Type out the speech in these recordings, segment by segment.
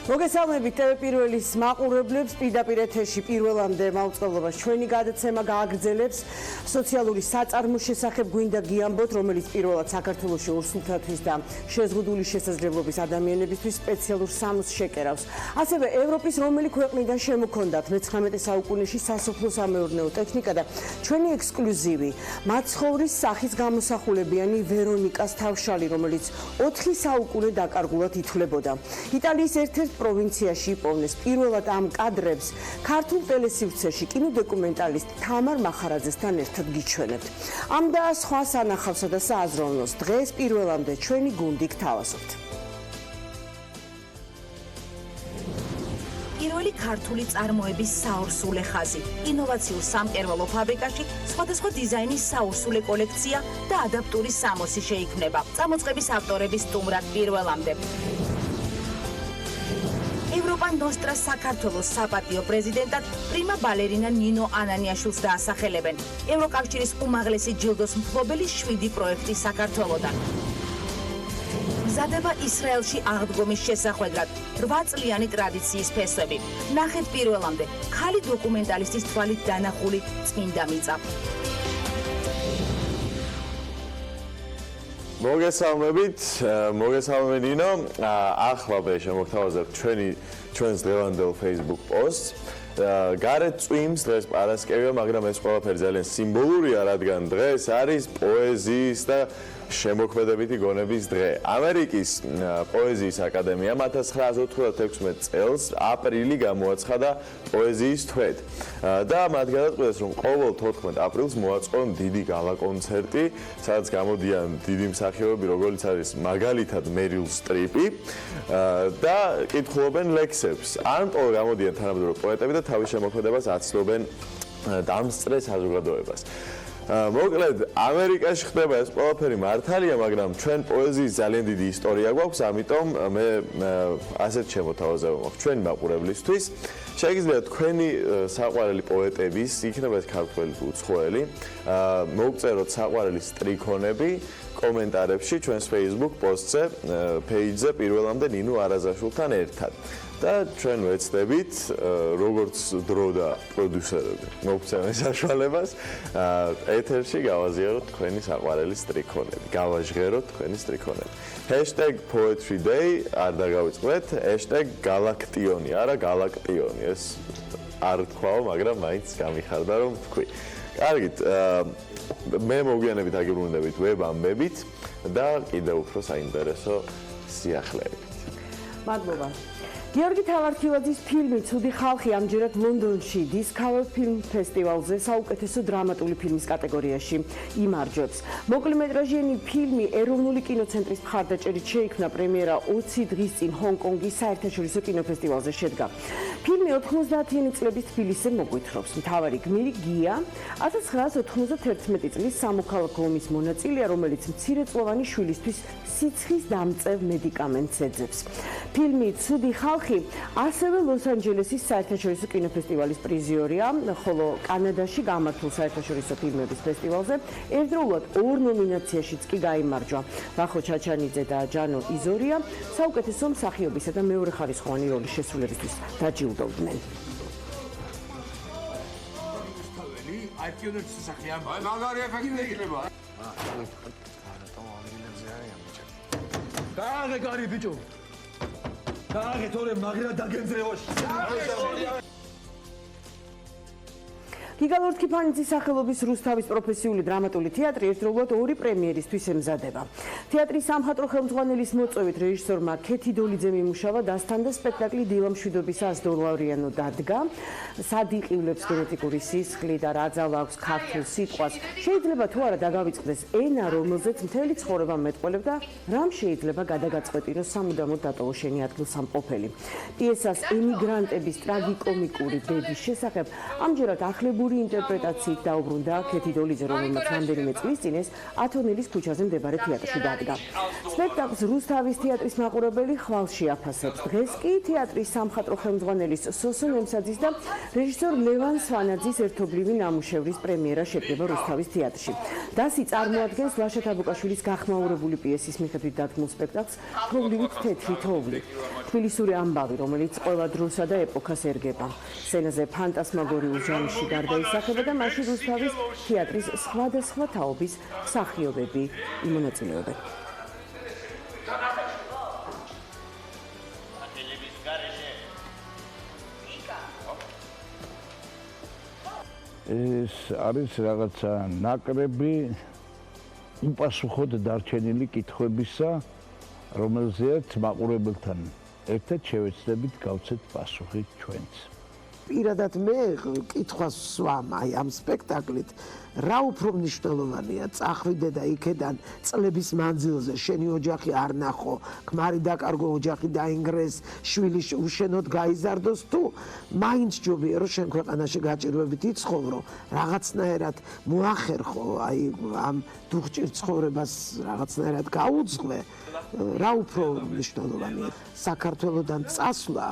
მოგესალმებით ტელეპირველის მაყურებლებს პირდაპირ ეთერში პირველამდე მაუწყებლობას ჩვენი გადაცემა გააგრძელებს სოციალური საწარმოს შესახებ გვინდა გიამბოთ, რომელიც პირველად საქართველოში ორსულთათვის და შეზღუდული შესაძლებლობის ადამიანებისთვის სპეციალურ სამოსს შეკერავს. ასევე ევროპის რომელი ქვეყნიდან შემოქონდათ მე-19 საუკუნეში სასოფლო-სამეურნეო ტექნიკა და ჩვენი ექსკლუზივი მაცხოვრის სახის გამოსახულებიანი ვერონიკას თავშალი, რომელიც 4 საუკუნე დაკარგულად ითვლებოდა. იტალიის ერთ-ერთ პროვინციაში იპოვნეს პირველად ამ კადრებს ქართულ ტელესივრცეში კინოდოკუმენტალისტ თამარ მახარაძესთან ერთად გიჩვენებთ. ამ და სხვა სანახავსა და სააზროვნოს დღეს პირველამდე ჩვენი გუნდი გთავაზობთ. პირველი ქართული წარმოების საორსულე ხაზი, ინოვაციურ სამკერვალო ფაბრიკაში სხვადასხვა დიზაინის საორსულე კოლექცია და ადაპტური სამოსი შეიქმნება. წამოწყების ავტორების სტუმრად პირველამდე. ევროპა ნოსტრას საქართველოს საპატიო პრეზიდენტად პრიმა ბალერინა ნინო ანანიაშვილს დაასახელებენ. ევროკავშირის უმაღლესი ჯილდოს მფლობელი 7 პროექტი საქართველოდან. მზადება ისრაელში აღდგომის შესახვედრად 8 წლიანი ტრადიციის ფესვები. ნახეთ პირველამდე ქალი დოკუმენტალისტის თვალით დანახული წმინდა მიწა. მოგესალმებით ნინო, ახლა შემოგთავაზებთ ჩვენს დღევანდელ Facebook post-ს. გარეთ წვიმს დღეს პარასკევია, მაგრამ ეს ყველაფერი ძალიან სიმბოლურია, რადგან დღეს არის პოეზიის და შემოქმედებითი გონების დღე. ამერიკის პოეზიის აკადემიამ 1996 წელს აპრილი გამოაცხადა პოეზიის თვედ და მათ გადაწყვიტეს, რომ ყოველ 14 აპრილს მოაწყონ დიდი გალა კონცერტი, სადაც გამოდიან დიდი მსახიობები, როგორიც არის მაგალითად მერილ სტრიპი და კითხულობენ ლექსებს. ან გამოდიან თანამედროვე პოეტები და თავის შემოქმედებას აცნობენ დამსწრე საზოგადოებას. მოკლედ, ამერიკაში ხდება ეს ყველაფერი მართალია, მაგრამ ჩვენ პოეზიის ძალიან დიდი ისტორია გვაქვს, ამიტომ მე ასეთ შემოთავაზება მაქვს ჩვენი მაყურებლისთვის. შეგიძლიათ თქვენი საყვარელი პოეტების, იქნება ეს ქართველი თუ უცხოელი, მოგწეროთ საყვარელი სტრიქონები კომენტარებში ჩვენს Facebook post-ზე, page-ზე პირველამდე ნინო არაზაშვილთან ერთად. და ჩვენ ვეცდებით, როგორც დრო და პროდიუსერები, მოგცემენ საშუალებას, ეთერში გავაზიაროთ თქვენი საყვარელი სტრიქონები, გავაჟღეროთ თქვენი სტრიქონები. #poetryday არ დაგავიწყდეთ, #galaktioni, არა galaktioni, ეს არ თქვაო, მაგრამ მაინც გამიხარდა რომ თქვი. კარგით, მე მოგვიანებით აგიბრუნდებით ვებ ამბებით და კიდევ უფრო საინტერესო სიახლეებით. მადლობა. გიორგი თავარქილაძის ფილმი „ცუდი ხალხი“ ამჯერად ლონდონში Discover Film ფესტივალზე საუკეთესო დრამატული ფილმის კატეგორიაში იმარჯვებს. მოკლემეტრაჟიანი ფილმი ეროვნული კინოცენტრის მხარდაჭერით შეიქმნა, პრემიერა 20 დღის წინ ჰონკონგის საერთაშორისო კინოფესტივალზე შედგა. ფილმი 90-იანი წლების თბილისზე მოგვითხრობს. მთავარი გმირი გია 1991 წლის სამოქალაქო ომის მონაწილეა, რომელიც მცირეწლოვანი შვილისთვის სიცხის დამწევ მედიკამენტს ეძებს. ფილმი „ცუდი ხალხი“ ასევე ლოს-ანჯელესის საერთაშორისო კინოფესტივალის პრიზიორია, ხოლო კანადაში გამართულ საერთაშორისო ფილმების ფესტივალზე ერთდროულად 2 ნომინაციაშიც კი გაიმარჯვა. ვახო ჩაჩანიძე და ჯანო იზორია საუკეთესო მსახიობისა და მეორეხარისხოვანი როლის შესრულებისთვის დაჯილდოვდნენ. აიჩიოდეთ სახიან. აი მაგარი ეფექტი იქნება. დააღე კარი ბიჭო. დააღე თორე მაგრა დაგენძრევაში. გიგალორ თქიფანიძის სახელობის რუსთავის პროფესიული დრამატული თეატრი ერთდროულად 2 პრემიერისთვის ემზადება. თეატრის სამხატვრო ხელმძღვანელის მოწვევით რეჟისორმა ქეთი დოლიძემ იმუშავა დასთანდა სპექტაკლი დილა მშვიდობის ასდოლავრიანო დადგა. სად იყივლებს გენეტიკური სისხლი და რა ძალა აქვს ქართულ სიტყვას. შეიძლება თუ არა დაგავიწყდეს ენა, რომელზეც მთელი ცხოვრება მეტყველებდა, რამ შეიძლება გადაგაწყვეტინოს სამუდამოდ დატოვო შენი ადგილსამყოფელი. პიესას ემიგრანტების ტრაგიკომიკური ბედის შესახებ ამჯერად ახლებური ინტერპრეტაციით დაუბრუნდა ქეთი დოლიძე, რომელმაც რამდენიმე წლის წინ ეს ათონელის ქუჩაზე მდებარე თეატრში დადგა. სპექტაკლს რუსთავის თეატრის მაყურებელი ხვალში აფასებს. დღეს კი თეატრის სამხატვრო ხელმძღვანელის სოსო ნემსაძის და რეჟისორ ლევან სვანაძის ერთობლივი ნამუშევრის პრემიერა შედგება რუსთავის თეატრში. დასი წარმოადგენს ლაშა თაბუკაშვილის გახმაურებული პიესის მიხედვით დადგმულ სპექტაკლს „თოვლივით თეთრი თოვლი“. თბილისური ამბავი, რომელიც ყველა დროსა და ეპოქას ერგება. სცენაზე ფანტასმაგორიულ ჟანრში გარდაისახება და მასში რუსთავის თეატრის სხვადასხვა თაობის მსახიობები იმონაწილეობენ. ეს არის რაღაცა ნაკრები უპასუხოდ დარჩენილი კითხვებისა, რომელზეც მაყურებელთან ერთად შევეცდებით გავცეთ პასუხი ჩვენც. პირადად მე კითხვას ვსვამ აი ამ სპექტაკლით რა უფრო მნიშვნელოვანია წახვიდე და იქედან წლების მანძილზე შენი ოჯახი არ ნახო, ქმარი დაკარგო, ოჯახი დაინგრეს, შვილი უშენოდ გაიზარდოს თუ მაინც ჯობია რომ შენ ქვეყანაში გაჭირვებით იცხოვრო, რაღაცნაირად მოახერხო აი ამ დუღჭირ ცხოვრებას რაღაცნაირად გაუძღვე, რა უფრო მნიშვნელოვანია საქართველოდან წასვლა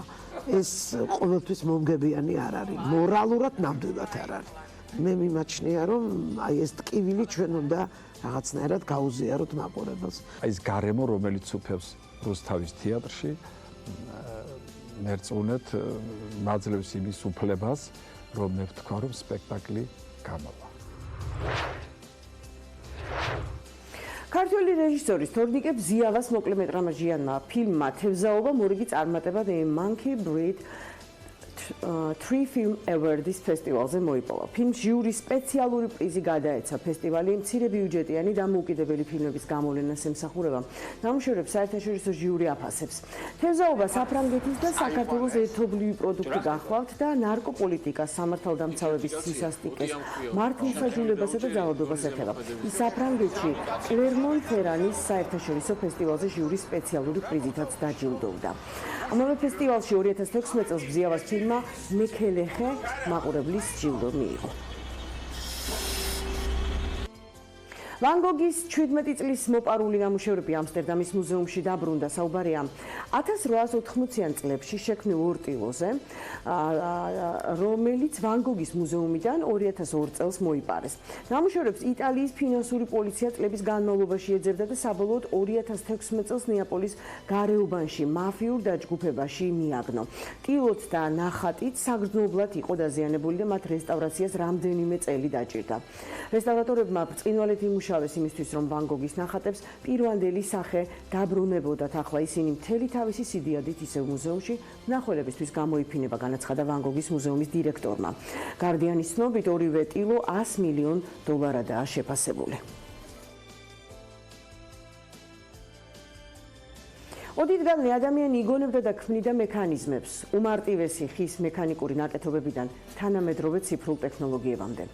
ეს ყოველთვის მომგებიანი არ არის, მორალურად ნამდვილად არ არის. მე მიმაჩნია რომ აი ეს ტკივილი ჩვენ უნდა რაღაცნაირად გაუზიაროთ მაყურებელს. აი ეს გარემო რომელიც უფევს რუსთავის თეატრში მერწუნეთ მაძლევს იმის უფლებას რომ მე ვთქვა რომ სპექტაკლი გამოვა. ქართველი რეჟისორის თორნიკე ბზიავას მოკლემეტრაჟიანმა ფილმმა თევზაობა მორიგი წარმატება The Monkey Breed Three Film Awards ფესტივალზე მოიპოვა. ფილმს ჟიურის სპეციალური პრიზი გადაეცა. ფესტივალი მცირე ბიუჯეტიანი დამოუკიდებელი ფილმების გამოვლენას ემსახურება. ნამუშევრებს საერთაშორისო ჟიური აფასებს. თევზაობა საფრანგეთის და საქართველოს ერთობლივი პროდუქტი გახლავთ და ნარკოპოლიტიკას, სამართალდამცავების სისასტიკეს, მართლმსაჯულებასა და ძალადობას ეხება. ის საფრანგეთში კლერმონ-ფერანის საერთაშორისო ფესტივალზე ჟიურის სპეციალური პრიზითაც დაჯილდოვდა. ამავე ფესტივალში 2016 წელს ბზიავას ფილმმა მეკელეხე მაყურებლის ჯილდო მიიღო. ვან გოგის 17 წლის მოპარული ნამუშევრები ამსტერდამის მუზეუმში დაბრუნდა. საუბარია 1880-იან წლებში შექმნილ ორტილოზე, რომელიც ვან გოგის მუზეუმიდან 2002 წელს მოიპარეს. ნამუშევრებს იტალიის ფინანსური პოლიცია წლების განმავლობაში ეძებდა და საბოლოოდ 2016 წელს ნეაპოლის გარეუბანში მაფიურ დაჯგუფებაში მიაგნო. ტილოც და ნახატით საგრძნობლად იყო დაზიანებული და მათ რესტავრაციას რამდენიმე წელი დაჭირდა. რესტავრატორებმა ბრწყინვალედ იმუშავეს იმისთვის, რომ ვან გოგის ნახატებს პირვანდელი სახე დაბრუნებოდათ. ახლა ისინი მთელი თავისი სიდიადით ისევ მუზეუმში მნახველებისთვის გამოიფინება, განაცხადა ვან გოგის მუზეუმის დირექტორმა. გარდიანის ცნობით ორივე ტილო $100 მილიონ შეფასებული. ოდითგანვე ადამიანი იგონებდა და ქმნიდა მექანიზმებს, უმარტივესი ხის მექანიკური ნაკეთობებიდან თანამედროვე ციფრულ ტექნოლოგიებამდე.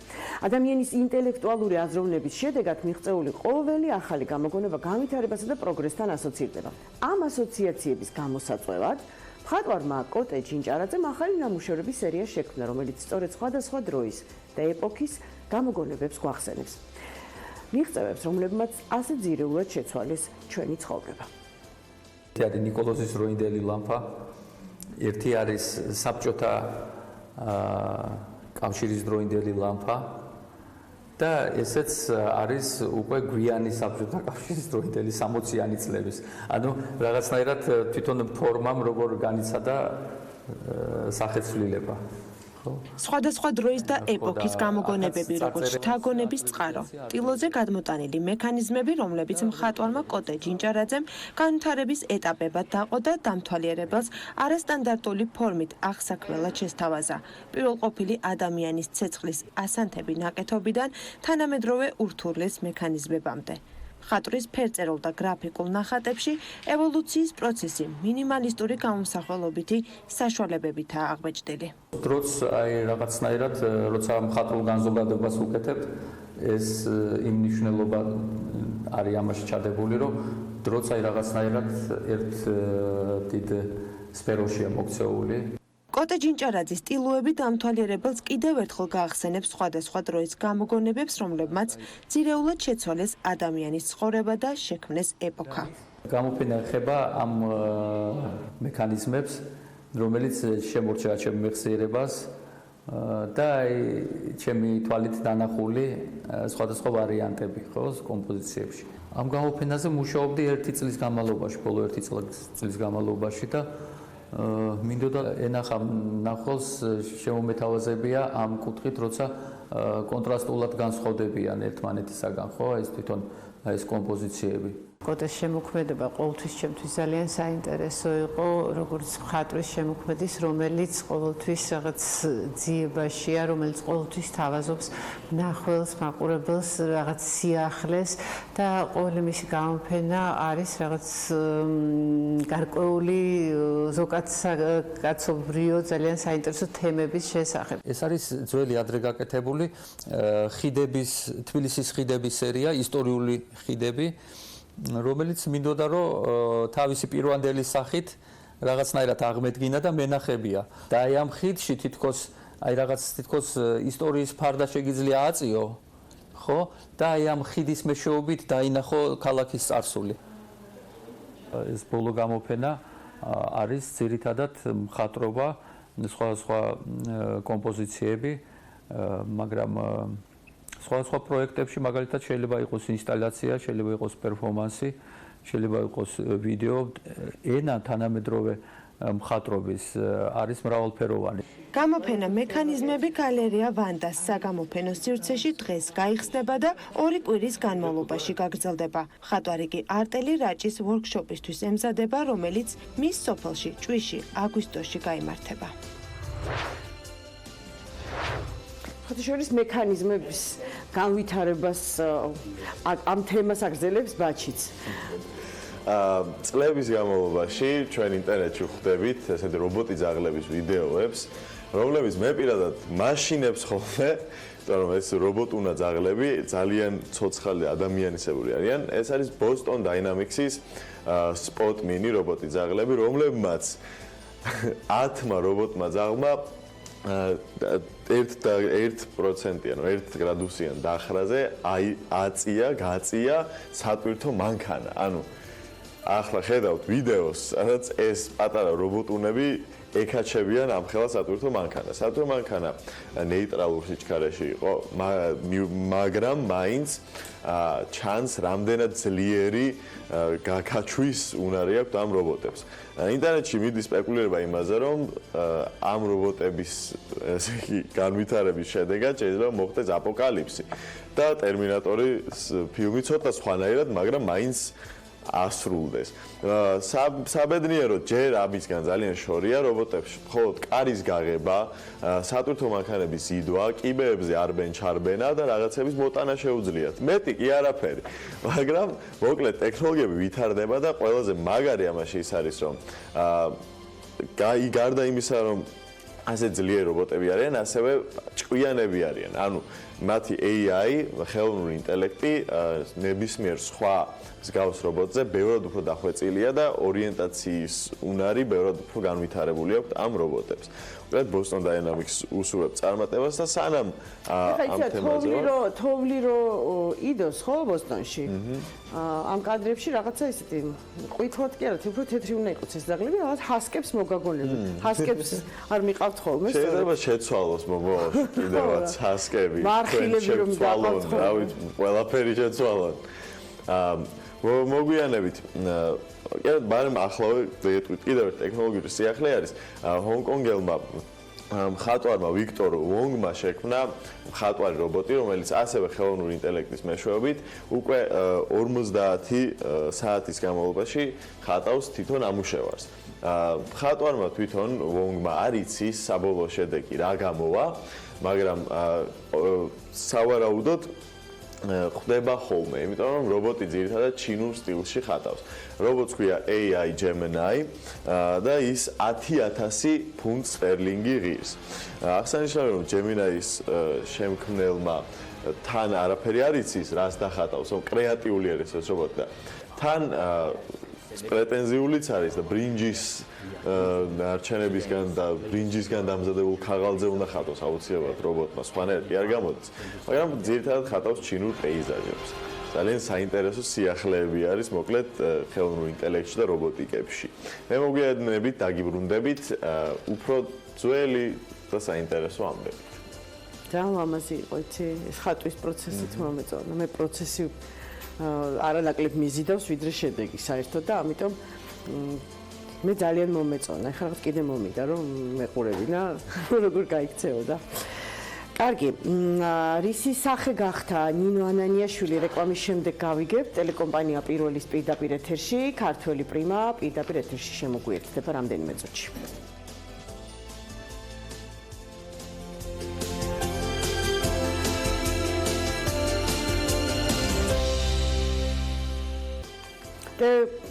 ადამიანის ინტელექტუალური აზროვნების შედეგად მიღწეული ყოველი ახალი გამოგონება განვითარებასა და პროგრესთან ასოცირდება. ამ ასოციაციების გამოსაწვევად მხატვარმა კოტე ჯინჭარაძემ ახალი ნამუშევრების სერია შექმნა, რომელიც სწორედ სხვადასხვა დროის და ეპოქის გამოგონებებს გვახსენებს. მიღწევებს, რომლებმაც ასე ძირეულად შეცვალეს ჩვენი ცხოვრება. თეატრი ნიკოლოზის როინდელი ლამპა, ერთი არის საბჭოთა კავშირის დროინდელი ლამპა და ესეც არის უკვე გვიანი საბჭოთა კავშირის დროინდელი 60-იანი წლების. ანუ რაღაცნაირად თვითონ ფორმამ როგორ განიცადა სახეცვლილება. სხვადასხვა დროის და ეპოქის გამოგონებები, როგორც შთაგონების წყარო, ტილოზე გადმოტანილი მექანიზმები, რომლებიც მხატვარმა კოტე ჯინჭარაძემ განვითარების ეტაპებად დაყო და დამთვალიერებელს არასტანდარტული ფორმით აღსაქმელად შესთავაზა. პირველყოფილი ადამიანის ცეცხლის ასანთები ნაკეთობიდან თანამედროვე ურთულეს მექანიზმებამდე. ხატვრის ფერწერულ და გრაფიკულ ნახატებში ევოლუციის პროცესი მინიმალისტური გამომსახველობითი საშუალებებითაა აღბეჭდილი. დროც აი რაღაცნაირად, როცა მხატვრულ განზოგადებას ვუკეთებთ, ეს იმ მნიშვნელობა არის ამაში ჩადებული, რომ დროც აი რაღაცნაირად ერთ დიდ სფეროშია მოქცეული. კოტე ჯინჭარაძის ტილოები დამთვალიერებელს კიდევ ერთხელ გაახსენებს სხვადასხვა დროის გამოგონებებს, რომლებმაც ძირეულად შეცვალეს ადამიანის ცხოვრება და შექმნეს ეპოქა. გამოფენა ეხება ამ მექანიზმებს, რომელიც შემორჩა ჩემ მეხსიერებას და ჩემი თვალით დანახული სხვადასხვა ვარიანტები ხო კომპოზიციებში. ამ გამოფენაზე მუშაობდი 1 წლის განმავლობაში, ბოლო 1 წლის განმავლობაში და მინდოდა ენახა ნახოს შემომეთავაზებია ამ კუთხით, როცა კონტრასტულად განსხვავდებიან ერთმანეთისაგან, ხო, ეს თვითონ ეს კომპოზიციები. კოტეს შემოქმედება ყოველთვის ჩემთვის ძალიან საინტერესო იყო, როგორც მხატვრის შემოქმედის, რომელიც ყოველთვის რაღაც ძიებაშია, რომელიც ყოველთვის თავაზობს მნახველს, მაყურებელს, რაღაც სიახლეს და ყოველი მისი გამოფენა არის რაღაც გარკვეული ზოგადსაკაცობრიო, ძალიან საინტერესო თემების შესახებ. ეს არის ძველი ადრე გაკეთებული ხიდების, თბილისის ხიდების სერია, ისტორიული ხიდები. რომელიც მინდოდა რომ თავისი პირვანდელი სახით რაღაცნაირად აღმედგინა და მენახებია. და აი ამ ხიდში თითქოს აი რაღაც თითქოს ისტორიის ფარდა შეგიძლია აწიო, ხო? და აი ამ ხიდის მეშვეობით დაინახო ქალაქის წარსული. ეს ბოლო გამოფენა არის ძირითადად მხატვრობა, სხვა კომპოზიციები, მაგრამ სხვა პროექტებში მაგალითად შეიძლება იყოს ინსტალაცია, შეიძლება იყოს პერფორმანსი, შეიძლება იყოს ვიდეო, ენა თანამედროვე მხატვრობის არის მრავალფეროვანი. გამოფენა მექანიზმები გალერეა ვანდას საგამოფენო სივრცეში დღეს გაიხსნება და 2 კვირის განმავლობაში გაგრძელდება. მხატვარი კი არტელი რაჭის ვორქშოპისთვის ემზადება, რომელიც მის სოფელში, ჭვიში, აგვისტოში გაიმართება. ხათაშორის მექანიზმების განვითარებას ამ თემას აგრძელებს ბაჩიც. წლების განმავლობაში ჩვენ ინტერნეტში ხვდებით ესეთი რობოტი ძაღლების ვიდეოებს, რომლებიც მე პირადად მაშინებს ხოლმე, რომ ეს რობოტუნა ძაღლები ძალიან ცოცხალი ადამიანისებური არიან. ეს არის Boston Dynamics-ის Spot Mini რობოტი ძაღლები, რომლებმაც 10-მა რობოტმა ძაღლმა 1%-იან, 1 გრადუსიან დახრაზე გაწია სატვირთო მანქანა. ანუ ახლა ხედავთ ვიდეოს, სადაც ეს პატარა რობოტუნები ეკაჩებიან ამ ხელა სატვირთო მანქანას. სატვირთო მანქანა ნეიტრალურ სიჩქარეში იყო, მაგრამ მაინც ჩანს რამდენად ძლიერი გაკაჩვის უნარი აქვს ამ რობოტებს. ინტერნეტში მიდის სპეკულირება იმაზე, რომ ამ რობოტების ესე იგი განვითარების შედეგად შეიძლება მოხდეს აპოკალიფსი და ტერმინატორის ფილმი ცოტა სხვანაირად, მაგრამ მაინც ასრულდეს. საბედნიეროდ ჯერ ამისგან ძალიან შორია რობოტებში, მხოლოდ კარის გაღება, სატვირთო მანქანების იდვა, კიბეებზე არბენ-ჩარბენა და რაღაცების მოტანა შეუძლიათ. მეტი კი არაფერი. მაგრამ მოკლედ ტექნოლოგიები ვითარდება და ყველაზე მაგარი ამაში ის არის, რომ გარდა იმისა, რომ ასე ძლიერი რობოტები არიან, ასევე ჭკვიანები არიან. ანუ მათი AI, ხელოვნური ინტელექტი ნებისმიერ სხვა მსგავს რობოტზე ბევრად უფრო დახვეწილია და ორიენტაციის უნარი ბევრად უფრო განვითარებული აქვს ამ რობოტებს. უბრალოდ Boston Dynamics უსურვებს წარმატებას და სანამ ამ თემაზე თოვლი რო იდოს ხო ბოსტონში. ამ კადრებში რაღაცა ისეთი ყვითლად კი არა, უფრო თეთრი უნდა იყოს ეს ძაღლები, რაღაც ჰასკებს მოგაგონებენ. ჰასკებს არ მიყავთ ხოლმე? შეიძლება შეცვალოს მომავალში კიდევაც ჰასკები. მარხილები რომ დაყავთ ხოლმე. რავი, ყველაფერი შეცვალონ. მოგვიანებით მაგრამ ახლავე კიდევ ერთ ტექნოლოგიური სიახლე არის ჰონკონგელმა მხატვარმა ვიქტორ ვონგმა შექმნა მხატვარი რობოტი, რომელიც ასევე ხელოვნური ინტელექტის მეშვეობით უკვე 50 საათის განმავლობაში ხატავს თვითონ ამუშევარს. მხატვარმა თვითონ ვონგმა არ იცის საბოლოო შედეგი რა გამოვა, მაგრამ სავარაუდოდ ხდება ხოლმე, იმიტომ რომ რობოტი ძირითადად ჩინურ სტილში ხატავს. რობოტს ქვია AI Gemini და ის 10,000 ფუნტ სტერლინგი ღირს. აღსანიშნავია, რომ Gemini-ის შემქმნელმა თან არაფერი არ იცის, რას დახატავს, რომ კრეატიული არის ეს რობოტი და თან პრეტენზიულიც არის და ბრინჯის არჩენებისგან და ბრინჯისგან დამზადებულ ქაღალდზე უნდა ხატოს აუცილებლად რობოტმა, სხვანაირად კი არ გამოდის, მაგრამ ძირითადად ხატავს ჩინურ პეიზაჟებს. ძალიან საინტერესო სიახლეები არის მოკლედ ხელოვნურ ინტელექტში და რობოტიკებში. მე მოგვიანებით დაგიბრუნდებით უფრო ძველი და საინტერესო ამბებით. ძალიან ლამაზი იყო, იცი, ეს ხატვის პროცესიც მომეწონა. მე პროცესი არანაკლებ მიზიდავს, ვიდრე შედეგი საერთოდ და ამიტომ მე ძალიან მომეწონა. ეხლა რაღაც კიდე მომიდა, რომ მეყურებინა, როგორ გაიქცეოდა. კარგი, რისი სახე გახდა ნინო ანანიაშვილი რეკლამის შემდეგ გავიგებთ, ტელეკომპანია პირველის პირდაპირ ეთერში, ქართველი პრიმა პირდაპირ ეთერში შემოგვიერთდება რამდენიმე წუთში.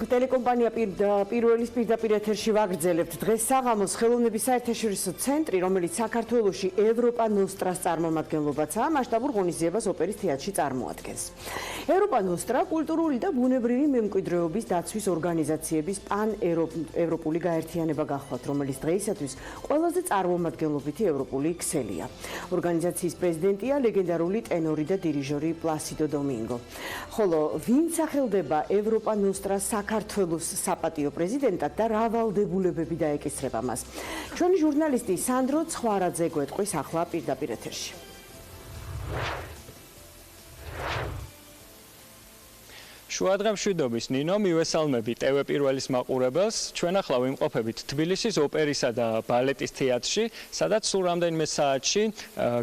ტელეკომპანია პირველის პირდაპირ ეთერში ვაგრძელებთ დღეს საღამოს ხელოვნების საერთაშორისო ცენტრი, რომელიც საქართველოში ევროპა ნოსტრას წარმომადგენლობაცაა, მასშტაბურ ღონისძიებას ოპერის თეატრში წარმოადგენს. ევროპა ნოსტრა კულტურული და ბუნებრივი მემკვიდრეობის დაცვის ორგანიზაციების პან-ევროპული გაერთიანება გახლავთ, რომელიც დღეისათვის ყველაზე წარმომადგენლობითი ევროპული ქსელია. ორგანიზაციის პრეზიდენტია ლეგენდარული ტენორი და დირიჟორი პლასიდო დომინგო. ხოლო ვინ სახელდება ევროპა ნოსტრას საქართველოს საპატიო პრეზიდენტად და რა ვალდებულებები დაეკისრება მას. ჩვენი ჟურნალისტი სანდრო ცხვარაძე გვეტყვის ახლა პირდაპირ ეთერში. შუადღემშვიდობის ნინო, მივესალმები TV პირველის მაყურებელს. ჩვენ ახლა ვიმყოფებით თბილისის ოპერისა და ბალეტის თეატრში, სადაც სულ რამდენიმე საათში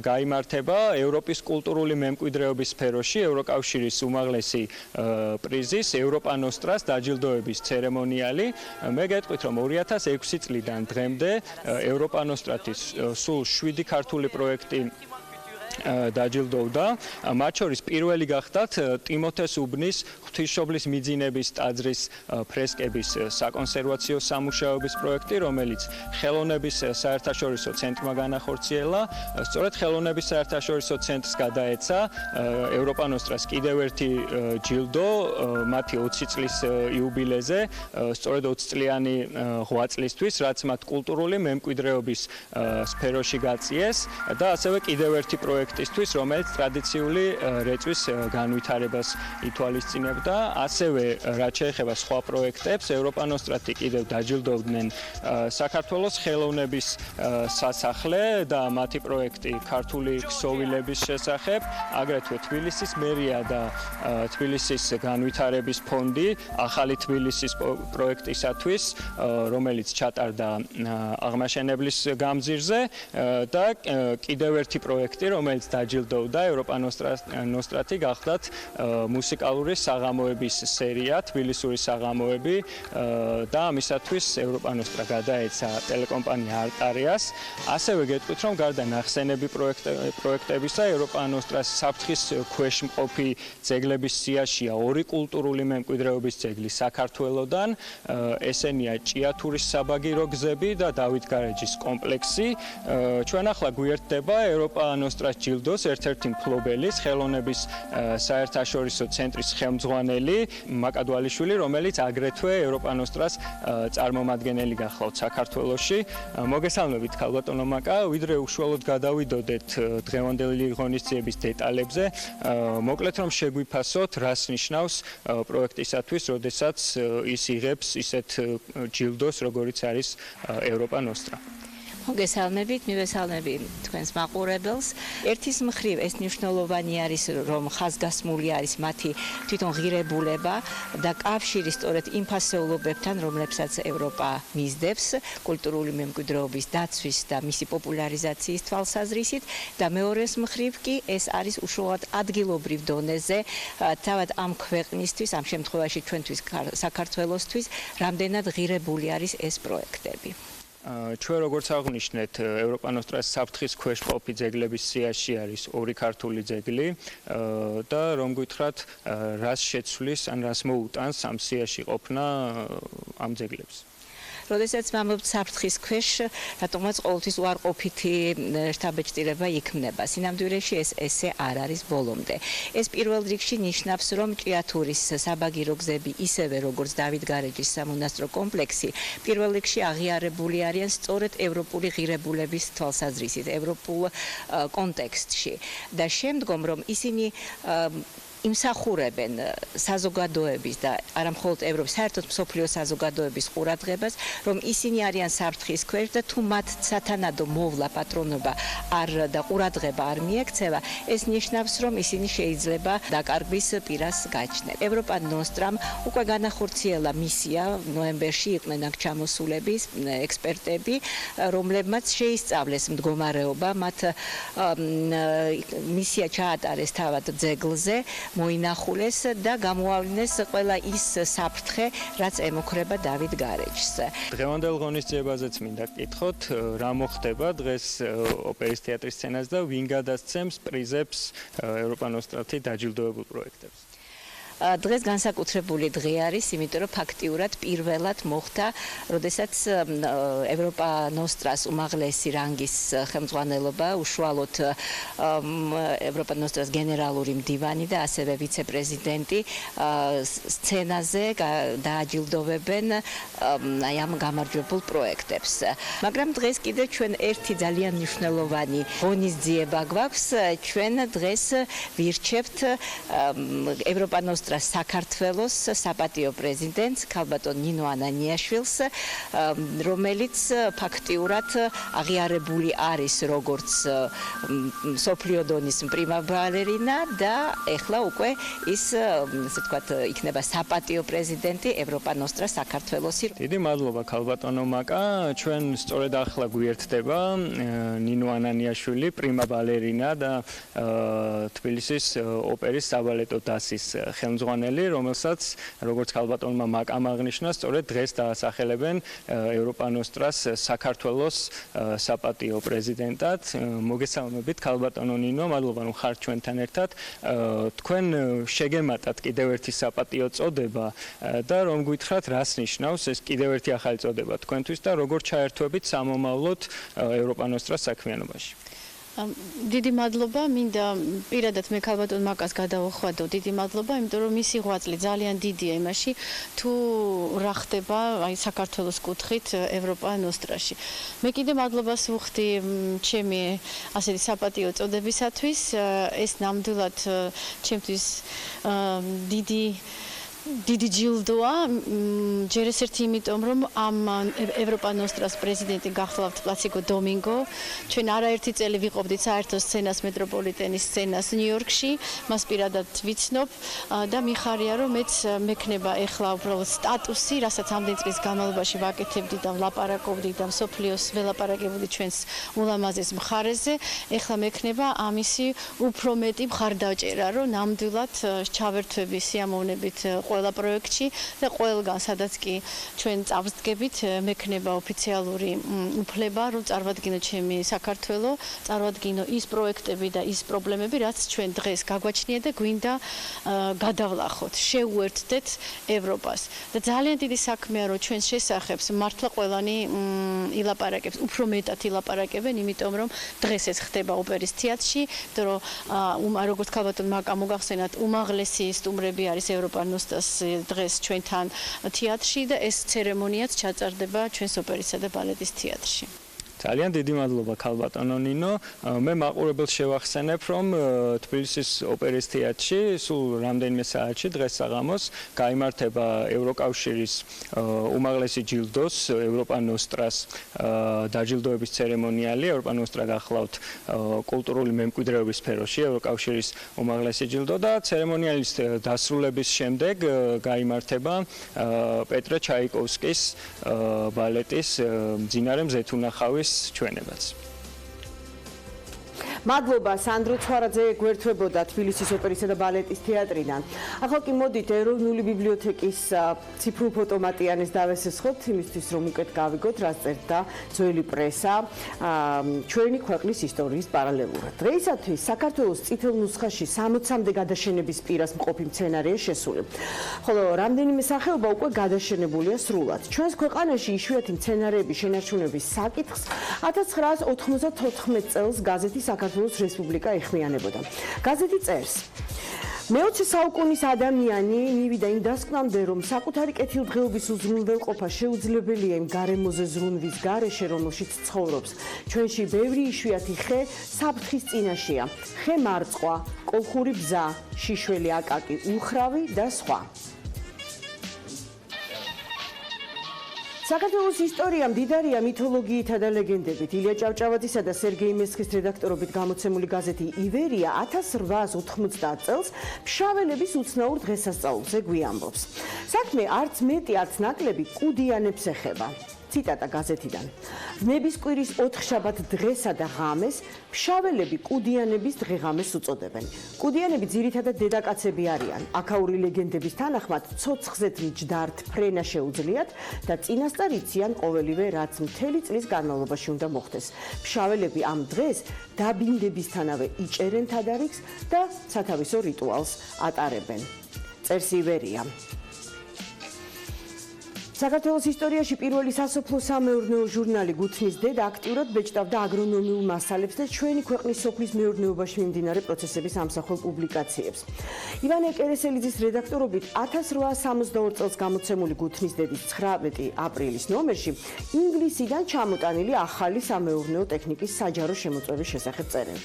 გაიმართება ევროპის კულტურული მემკვიდრეობის სფეროში ევროკავშირის უმაღლესი პრიზის ევროპა ნოსტრას დაჯილდოების ცერემონიალი. მე გეტყვით, რომ 2006 წლიდან დღემდე ევროპა ნოსტრათის სულ 7 ქართული პროექტი დაჯილდოვდა. მათ შორის პირველი გახდათ ტიმოთეს უბნის ღვთისმშობლის მიძინების ტაძრის ფრესკების საკონსერვაციო სამუშაოების პროექტი, რომელიც ხელოვნების საერთაშორისო ცენტრმა განახორციელა. სწორედ ხელოვნების საერთაშორისო ცენტრს გადაეცა ევროპა ნოსტრას კიდევ ერთი ჯილდო მათი 20 წლის იუბილეზე, სწორედ 20 წლიანი ღვაწლისთვის, რაც მათ კულტურული მემკვიდრეობის სფეროში გაწიეს და ასევე კიდევ ერთი პროექტისთვის, რომელიც ტრადიციული რეწვის განვითარებას ითვალისწინებდა. ასევე, რაც შეეხება სხვა პროექტებს, ევროპა ნოსტრათი კიდევ დაჯილდოვდნენ საქართველოს ხელოვნების სასახლე და მათი პროექტი ქართული ქსოვილების შესახებ, აგრეთვე თბილისის მერია და თბილისის განვითარების ფონდი ახალი თბილისის პროექტისათვის, რომელიც ჩატარდა აღმაშენებლის გამზირზე და კიდევ ერთი პროექტი, რომელიც დაჯილდოვდა ევროპა ნოსტრათი გახდათ მუსიკალური საღამოების სერია, თბილისური საღამოები და ამისათვის ევროპა ნოსტრა გადაეცა ტელეკომპანია არტარიას. ასევე გეტყვით, რომ გარდა ნახსენები პროექტებისა, ევროპა ნოსტრას საფრთხის ქვეშ მყოფი ძეგლების სიაშია 2 კულტურული მემკვიდრეობის ძეგლი საქართველოდან. ესენია ჭიათურის საბაგირო გზები და დავითგარეჯის კომპლექსი. ჩვენ ახლა გვიერთდება ევროპა ნოსტრას ჯილდოს ერთ-ერთი მფლობელის, ხელოვნების საერთაშორისო ცენტრის ხელმძღვანელი მაკადვალიშვილი, რომელიც აგრეთვე ევროპა ნოსტრას წარმომადგენელი გახლავთ საქართველოში. მოგესალმებით, ქალბატონო მაკა, ვიდრე უშუალოდ გადავიდოდეთ დღევანდელი ღონისძიების დეტალებზე, მოკლედ რომ შეგვიფასოთ, რას ნიშნავს პროექტისათვის, როდესაც ის იღებს ისეთ ჯილდოს, როგორიც არის ევროპა ნოსტრა. მოგესალმებით, მივესალმები თქვენს მაყურებელს. ერთის მხრივ ეს მნიშვნელოვანი არის, რომ ხაზგასმული არის მათი თვითონ ღირებულება და კავშირი სწორედ იმ ფასეულობებთან, რომლებსაც ევროპა მისდევს კულტურული მემკვიდრეობის დაცვის და მისი პოპულარიზაციის თვალსაზრისით და მეორეს მხრივ კი ეს არის უშუალოდ ადგილობრივ დონეზე, თავად ამ ქვეყნისთვის, ამ შემთხვევაში ჩვენთვის საქართველოსთვის, რამდენად ღირებული არის ეს პროექტები. ჩვენ როგორც აღვნიშნეთ, ევროპა ნოსტრას საფრთხის ქვეშ მყოფი ძეგლების სიაში არის 2 ქართული ძეგლი და რომ გითხრათ, რას შეცვლის ან რას მოუტანს ამ სიაში ყოფნა ამ ძეგლებს. როდესაც ვამბობთ საფრთხის ქვეშ, რატომაც ყოველთვის უარყოფითი შთაბეჭდილება იქმნება. სინამდვილეში ეს ესე არ არის ბოლომდე. ეს პირველ რიგში ნიშნავს, რომ ჭიათურის საბაგირო გზები, ისევე როგორც დავითგარეჯის სამონასტრო კომპლექსი, პირველ რიგში აღიარებული არიან სწორედ ევროპული ღირებულების თვალსაზრისით, ევროპულ კონტექსტში. და შემდგომ, რომ ისინი იმსახურებენ საზოგადოების და არა მხოლოდ ევროპის, საერთოდ მსოფლიოს საზოგადოების ყურადღებას, რომ ისინი არიან საფრთხის ქვეშ და თუ მათ სათანადო მოვლა პატრონობა და ყურადღება არ მიექცევა, ეს ნიშნავს, რომ ისინი შეიძლება დაკარგვის პირას გაჩნდნენ. ევროპა ნოსტრამ უკვე განახორციელა მისია, ნოემბერში იყვნენ აქ ჩამოსულები ექსპერტები, რომლებმაც შეისწავლეს მდგომარეობა, მათ მისია ჩაატარეს თავად ძეგლზე, მოინახულეს და გამოავლინეს ყველა ის საფრთხე, რაც ემუქრება დავით გარეჯს. დღევანდელ ღონისძიებაზეც მინდა გკითხოთ, რა მოხდება დღეს ოპერის თეატრის სცენას და ვინ გადასცემს პრიზებს ევროპა ნოსტრათი დაჯილდოებულ პროექტებს. დღეს განსაკუთრებული დღე არის, იმიტომ რომ ფაქტიურად პირველად მოხდა, როდესაც ევროპა ნოსტრას უმაღლესი რანგის ხელმძღვანელობა, უშუალოდ ევროპა ნოსტრას გენერალური მდივანი და ასევე ვიცე-პრეზიდენტი სცენაზე დააჯილდოვებენ აი ამ გამარჯვებულ პროექტებს. მაგრამ დღეს კიდევ ჩვენ ერთი ძალიან მნიშვნელოვანი ღონისძიება გვაქვს. ჩვენ დღეს ვირჩევთ ევროპა ნოსტრას საქართველოს საპატიო პრეზიდენტს ქალბატონ ნინო ანანიაშვილს, რომელიც ფაქტიურად აღიარებული არის როგორც მსოფლიო დონის პრიმა ბალერინა და ეხლა უკვე ის, ასე ვთქვათ, იქნება საპატიო პრეზიდენტი ევროპა ნოსტრას საქართველოსი. დიდი მადლობა ქალბატონო მაკა, ჩვენ სწორედ ახლა გვიერთდება ნინო ანანიაშვილი, პრიმა ბალერინა და თბილისის ოპერის საბალეტო დასის ხელმძღვანელი, რომელსაც როგორც ქალბატონმა მაკამ აღნიშნა, სწორედ დღეს დაასახელებენ ევროპა ნოსტრას საქართველოს საპატიო პრეზიდენტად. მოგესალმებით ქალბატონო ნინო, მადლობა რომ ხართ ჩვენთან ერთად. თქვენ შეგემატათ კიდევ ერთი საპატიო წოდება და რომ გითხრათ, რას ნიშნავს ეს კიდევ ერთი ახალი წოდება თქვენთვის და როგორ ჩაერთვებით სამომავლოდ ევროპა ნოსტრას საქმიანობაში. დიდი მადლობა, მინდა პირადად მე ქალბატონ მაკას გადავახვადო, დიდი მადლობა, იმიტომ რომ მისი ღვაწლი ძალიან დიდია იმაში, თუ რა ხდება აი საქართველოს კუთხით ევროპა ნოსტრაში. მე კიდე მადლობას ვუხდი ჩემი ასეთი საპატიო წოდებისათვის, ეს ნამდვილად ჩემთვის დიდი ჯილდოა, ჯერ ეს ერთი იმიტომ, რომ ამ ევროპა ნოსტრას პრეზიდენტი გახლავთ პლაციდო დომინგო. ჩვენ არაერთი წელი ვიყოფდით საერთო სცენას, მეტროპოლიტენის სცენას ნიუ-იორკში, მას პირადად ვიცნობ და მიხარია, რომ მეც მექნება ეხლა უბრალოდ სტატუსი, რასაც ამდენ წლის განმავლობაში ვაკეთებდი და ვლაპარაკობდი და მსოფლიოს ველაპარაკებდი ჩვენს ულამაზეს მხარეზე, ეხლა მექნება ამისი უფრო მეტი მხარდაჭერა, რომ ნამდვილად ჩავერთვები სიამოვნებით ყველა პროექტში და ყველგან, სადაც კი ჩვენ წავსდგებით, მექნება ოფიციალური უფლება, რომ წარვადგინო ჩემი საქართველო, წარვადგინო ის პროექტები და ის პრობლემები, რაც ჩვენ დღეს გაგვაჩნია და გვინდა გადავლახოთ, შევუერთდეთ ევროპას. და ძალიან დიდი საქმეა, რომ ჩვენ შესახებს მართლა ყველანი ილაპარაკებს, უფრო მეტად ილაპარაკებენ, იმიტომ რომ დღეს ეს ხდება ოპერის თეატრში, იმიტომ რომ როგორც ქალბატონ მაკა მოგახსენათ, უმაღლესი სტუმრები არის ევროპა ნოსტრას დღეს ჩვენთან თეატრში და ეს ცერემონიაც ჩატარდება ჩვენს ოპერისა და ბალეტის თეატრში. ძალიან დიდი მადლობა ქალბატონო ნინო. მე მაყურებელს შევახსენებ, რომ თბილისის ოპერის თეატრში სულ რამდენიმე საათში დღეს საღამოს გაიმართება ევროკავშირის უმაღლესი ჯილდოს ევროპა ნოსტრას დაჯილდოების ცერემონიალი. ევროპა ნოსტრა გახლავთ კულტურული მემკვიდრეობის სფეროში ევროკავშირის უმაღლესი ჯილდო და ცერემონიალის დასრულების შემდეგ გაიმართება პეტრე ჩაიკოვსკის ბალეტის მძინარე მზეთუნახავის ჩვენებაც. მადლობა სანდრო ცვარაძე გვერდთვებოდა თბილისის ოპერისა და ბალეტის თეატრიდან. ახლა კი მოდით ეროვნული ბიბლიოთეკის ციფრულ ფოტომატიანეს დავესესხოთ, იმისთვის რომ უკეთ გავიგოთ, რაც წერდა ძველი პრესა ჩვენი ქვეყნის ისტორიის პარალელურად. დღეისათვის საქართველოს წითელ ნუსხაში 60-მდე გადაშენების პირას მყოფი მცენარეა შესული. ხოლო რამდენიმე სახეობა უკვე გადაშენებულია სრულად. ჩვენს ქვეყანაში იშვიათი მცენარეების შენარჩუნების საკითხს 1994 წელს გაზეთი საქართველოს საქართველოს რესპუბლიკა ეხმიანებოდა. გაზეთი წერს: მე-20 საუკუნის ადამიანი მივიდა იმ დასკვნამდე, რომ საკუთარი კეთილდღეობის უზრუნველყოფა შეუძლებელია იმ გარემოზე ზრუნვის გარეშე, რომელშიც ცხოვრობს. ჩვენში ბევრი იშვიათი ხე საფრთხის წინაშეა. ხე მარწყვა, კოლხური ბზა, შიშველი აკაკი, უხრავი და სხვა. საქართველოს ისტორია მდიდარია მითოლოგიითა და ლეგენდებით. ილია ჭავჭავაძისა და სერგეი მესხის რედაქტორობით გამოცემული გაზეთი ივერია 1890 წელს ფშაველების უცნაურ დღესასწაულზე გვიამბობს. საქმე არც მეტი, არც ნაკლები კუდიანებს ეხება. ციტატა გაზეთიდან. ნების კვირის 4 შაბათ დღესა და ღამეს ფშაველები კუდიანების დღე-ღამეს უწოდებენ. კუდიანები ძირითადად დედაკაცები არიან. აქაური ლეგენდების თანახმად ცოცხლზეთ მჯდართ ფრენა შეუძლიათ და წინასწარ იციან ყოველივე, რაც მთელი წლის განმავლობაში უნდა მოხდეს. ფშაველები ამ დღეს დაბინდებისთანავე იჭერენ თადარიგს და სათავისო რიტუალს ატარებენ. წერს ივერია. საქართველოს ისტორიაში პირველი სასოფლო-სამეურნეო ჟურნალი გუთნის დედა აქტიურად ბეჭდავდა აგრონომიულ მასალებს და ჩვენი ქვეყნის სოფლის მეურნეობაში მიმდინარე პროცესების ამსახველ პუბლიკაციებს. ივანე კერესელიძის რედაქტორობით 1862 წელს გამოცემული გუთნის დედის 19 აპრილის ნომერში ინგლისიდან ჩამოტანილი ახალი სამეურნეო ტექნიკის საჯარო შემოწმების შესახებ წერენ.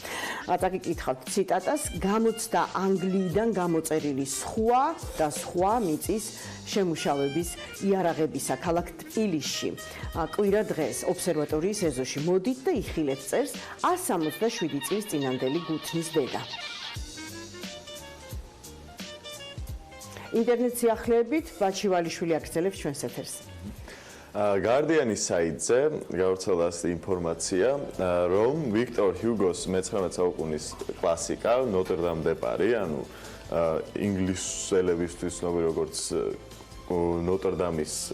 აკითხავთ ციტატას: გამოცდა ანგლიიდან გამოწერილი სხვა და სხვა მიწის შემუშავების იარაღებისა ქალაქ თბილისში. კვირა დღეს ობსერვატორიის ეზოში მოდით და იხილეთ, წერს 167 წლის წინანდელი გუთნის დედა. ინტერნეტ სიახლეებით ბაჩივალიშვილი აგრძელებს ჩვენს ეთერს. Guardian-ის საიტზე გავრცელდა ინფორმაცია, რომ ვიქტორ ჰიუგოს მე-19 საუკუნის კლასიკა ნოტრ-დამ დე პარი, ანუ ინგლისელებისთვის ცნობილი როგორც ნოტრ-დამის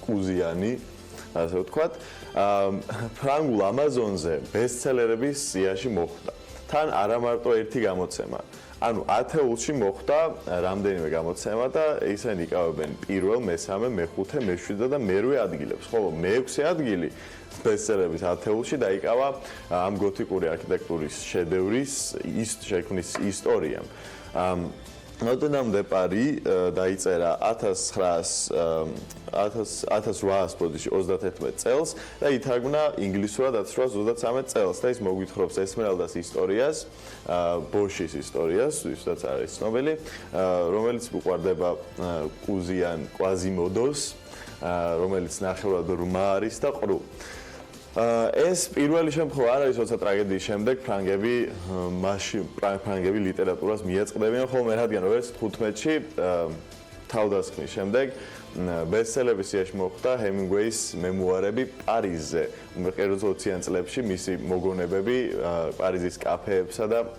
კუზიანი, ასე ვთქვათ, ფრანგულ ამაზონზე ბესტსელერების სიაში მოხვდა. თან არა მარტო ერთი გამოცემა. ანუ ათეულში მოხვდა რამდენიმე გამოცემა და ისინი იკავებენ პირველ, მესამე, მეხუთე, მეშვიდე და მერვე ადგილებს. ხოლო მეექვსე ადგილი ბესტსელერების ათეულში დაიკავა ამ გოთიკური არქიტექტურის შედევრის შექმნის ისტორიამ. ნოტრ-დამ დე პარი დაიწერა 1831 წელს და ითარგმნა ინგლისურად 1833 წელს და ის მოგვითხრობს ესმერალდას ისტორიას, ბოშის ისტორიას, ვისაც არის ცნობილი, რომელიც უყვარდება კუზიან კვაზიმოდოს, რომელიც ნახევრად რმა არის და ყრუ. ეს პირველი შემთხვევა არ არის, როცა ტრაგედიის შემდეგ ფრანგები ლიტერატურას მიაწყდებიან ხოლმე, რადგან 2015-ში თავდასხმის შემდეგ ბესტსელერების სიაში მოხვდა ჰემინგუეის მემუარები პარიზზე. მყეროზე 20-იან წლებში მისი მოგონებები პარიზის კაფეებსა და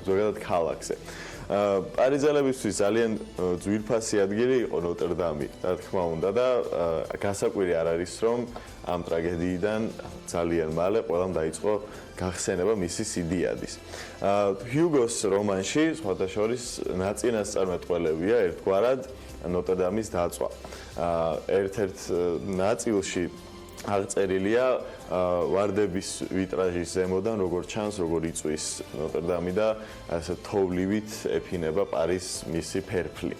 ზოგადად ქალაქზე. პარიზელებისთვის ძალიან ძვირფასი ადგილი იყო ნოტრ-დამი, რა თქმა უნდა და გასაკვირი არ არის, რომ ამ ტრაგედიიდან ძალიან მალე ყველამ დაიწყო გახსენება მისი სიდიადის. ჰიუგოს რომანში სხვათა შორის ნაწინასწარმეტყველებია ერთგვარად ნოტრ-დამის დაწვა. ერთ-ერთ ნაწილში აღწერილია ვარდების ვიტრაჟის ზემოდან როგორ ჩანს, როგორ იწვის ნოტრ-დამი და ასე თოვლივით ეფინება პარიზს მისი ფერფლი.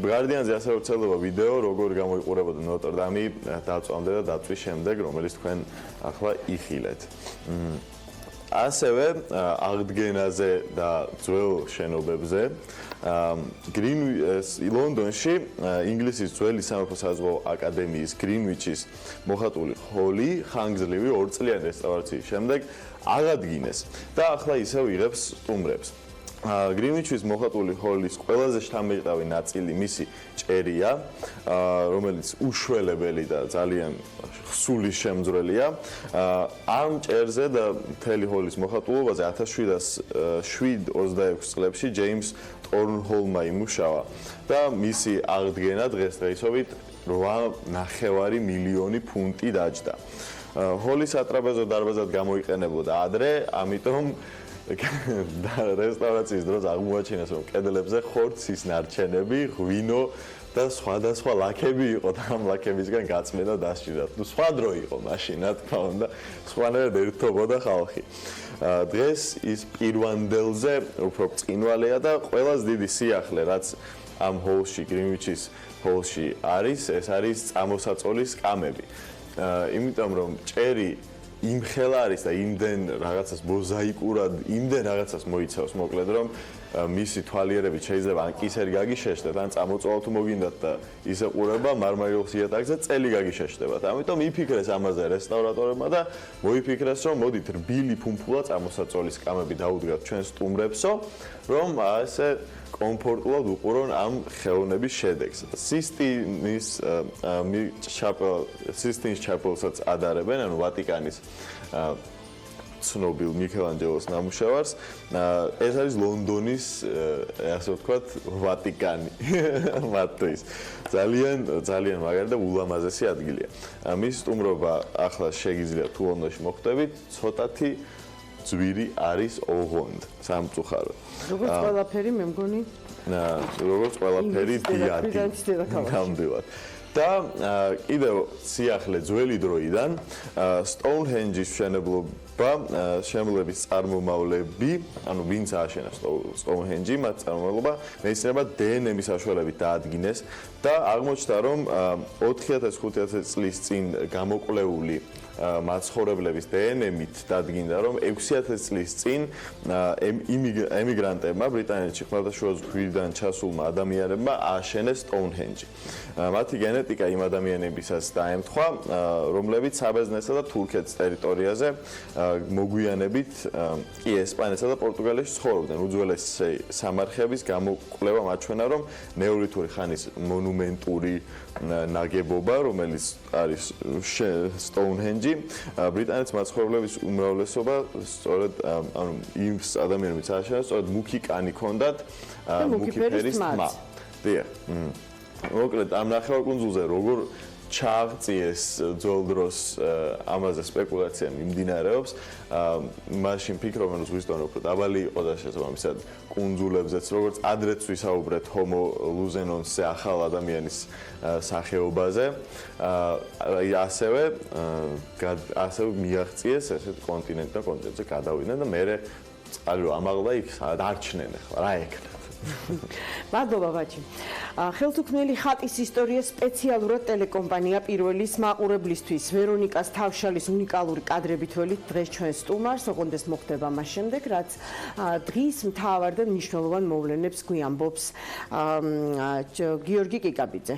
Guardian-ზე ასევე ვრცელდება ვიდეო, როგორ გამოიყურებოდა ნოტრ-დამი დაწვამდე და დაწვის შემდეგ, რომელიც თქვენ ახლა იხილეთ. ასევე აღდგენაზე და ძველ შენობებზე ლონდონში ინგლისის ძველი სამეფო-საზღვაო აკადემიის გრინვიჩის მოხატული ჰოლი ხანგრძლივი 2 წლიანი რესტავრაციის შემდეგ აღადგინეს და ახლა ისევ იღებს სტუმრებს. გრინვიჩის მოხატული ჰოლის ყველაზე შთამბეჭდავი ნაწილი მისი ჭერია, რომელიც უშველებელი და ძალიან ხსული შემძვრელია. ამ ჭერზე და მთელი ჰოლის მოხატულობაზე 1726 წლებში ჯეიმს ტორნჰოლმა იმუშავა და მისი აღდგენა დღესდღეობით 8.5 მილიონი ფუნტი დაჯდა. ჰოლის სატრაპეზო დარბაზად გამოიყენებოდა ადრე, ამიტომ და რესტავრაციის დროს აღმოაჩინეს, რომ კედლებზე ხორცის ნარჩენები, ღვინო და სხვადასხვა ლაქები იყო და ამ ლაქებისგან გაწმენდა დასჭირდა. ნუ სხვა დრო იყო მაშინ, რა თქმა უნდა, სხვანაირად ერთობოდა ხალხი. დღეს ის პირვანდელზე უფრო ბრწყინვალეა და ყველაზე დიდი სიახლე, რაც ამ ჰოლში, გრინვიჩის ჰოლში არის, ეს არის წამოსაწოლის კამები. იმიტომ რომ ჭერი იმხელა არის და იმდენ რაღაცას მოზაიკურად, იმდენ რაღაცას მოიცავს, მოკლედ რომ მისი თვალიერებით შეიძლება ან კისერი გაგიშეშდეთ, ან წამოწოლა თუ მოგინდათ და ისე ყურება მარმარილოს იატაკზე წელი გაგიშეშდებათ. ამიტომ იფიქრეს ამაზე რესტავრატორებმა და მოიფიქრეს, რომ მოდით რბილი ფუმფულა წამოსაწოლის კამები დაუდგათ ჩვენ სტუმრებსო, რომ ასე კომფორტულად უყურონ ამ ხელოვნების შედეგს. სისტინის ჩაპელსაც ადარებენ, ანუ ვატიკანის ცნობილ მიქელანჯელოს ნამუშევარს. ეს არის ლონდონის, ასე ვთქვათ, ვატიკანი მათთვის. ძალიან მაგარი და ულამაზესი ადგილია. მის სტუმრობა ახლა შეგიძლიათ თუ ლონდონში მოხვდებით, ცოტათი ძვირი არის ოღონდ სამწუხაროდ. როგორც ყველაფერი მე მგონი? როგორც ყველაფერი დიადი. ნამდვილად. და კიდევ სიახლე ძველი დროიდან Stonehenge-ის მშენებლობის წარმომავლები, ანუ ვინც ააშენა Stonehenge-ი, მათ წარმომავლობა მეცნიერებმა დნმ-ის საშუალებით დაადგინეს და აღმოჩნდა, რომ 4000-5000 წლის წინ გამოკვლეული მაცხოვრებლების დნმ-ით დადგინდა, რომ 6000 წლის წინ ემიგრანტებმა ბრიტანეთში ხმელთაშუა ზღვიდან ჩასულმა ადამიანებმა ააშენეს Stonehenge. მათი გენეტიკა იმ ადამიანებისაც დაემთხვა, რომლებიც საბერძნეთსა და თურქეთის ტერიტორიაზე მოგვიანებით კი ესპანეთსა და პორტუგალიაში ცხოვრობდნენ. უძველესი სამარხების გამოკვლევა მაჩვენა, რომ ნეოლითური ხანის მონუმენტური ნაგებობა, რომელიც არის Stonehenge, ბრიტანეთის მაცხოვრებლების უმრავლესობა სწორედ ანუ იმ ადამიანებიც ააშენეს, სწორედ მუქი კანი ჰქონდათ, მუქი ფერის თმა. დიახ. მოკლედ ამ ნახევარკუნძულზე როგორ ჩააღწიეს ძველ დროს ამაზე სპეკულაცია მიმდინარეობს. მაშინ ფიქრობენ, რომ ზღვის დონე უფრო დაბალი იყო და შესაბამისად კუნძულებზეც როგორც ადრეც ვისაუბრეთ ჰომო ლუზენონსზე, ახალ ადამიანის სახეობაზე. ასევე მიაღწიეს ესეთ კონტინენტ და კონტინენტზე გადავიდნენ და მე წყალი რომ ამაღლა იქ დარჩნენ ახლა რა ეკნა. მადლობა ბაჭი. ხელთუქმნელი ხატის ისტორია სპეციალურად ტელეკომპანია პირველის მაყურებლისთვის ვერონიკას თავშალის უნიკალური კადრებით ველით დღეს ჩვენ სტუმარს, ოღონდ ეს მოხდება მას შემდეგ, რაც დღის მთავარ და მნიშვნელოვან მოვლენებს გვიამბობს გიორგი კიკაბიძე.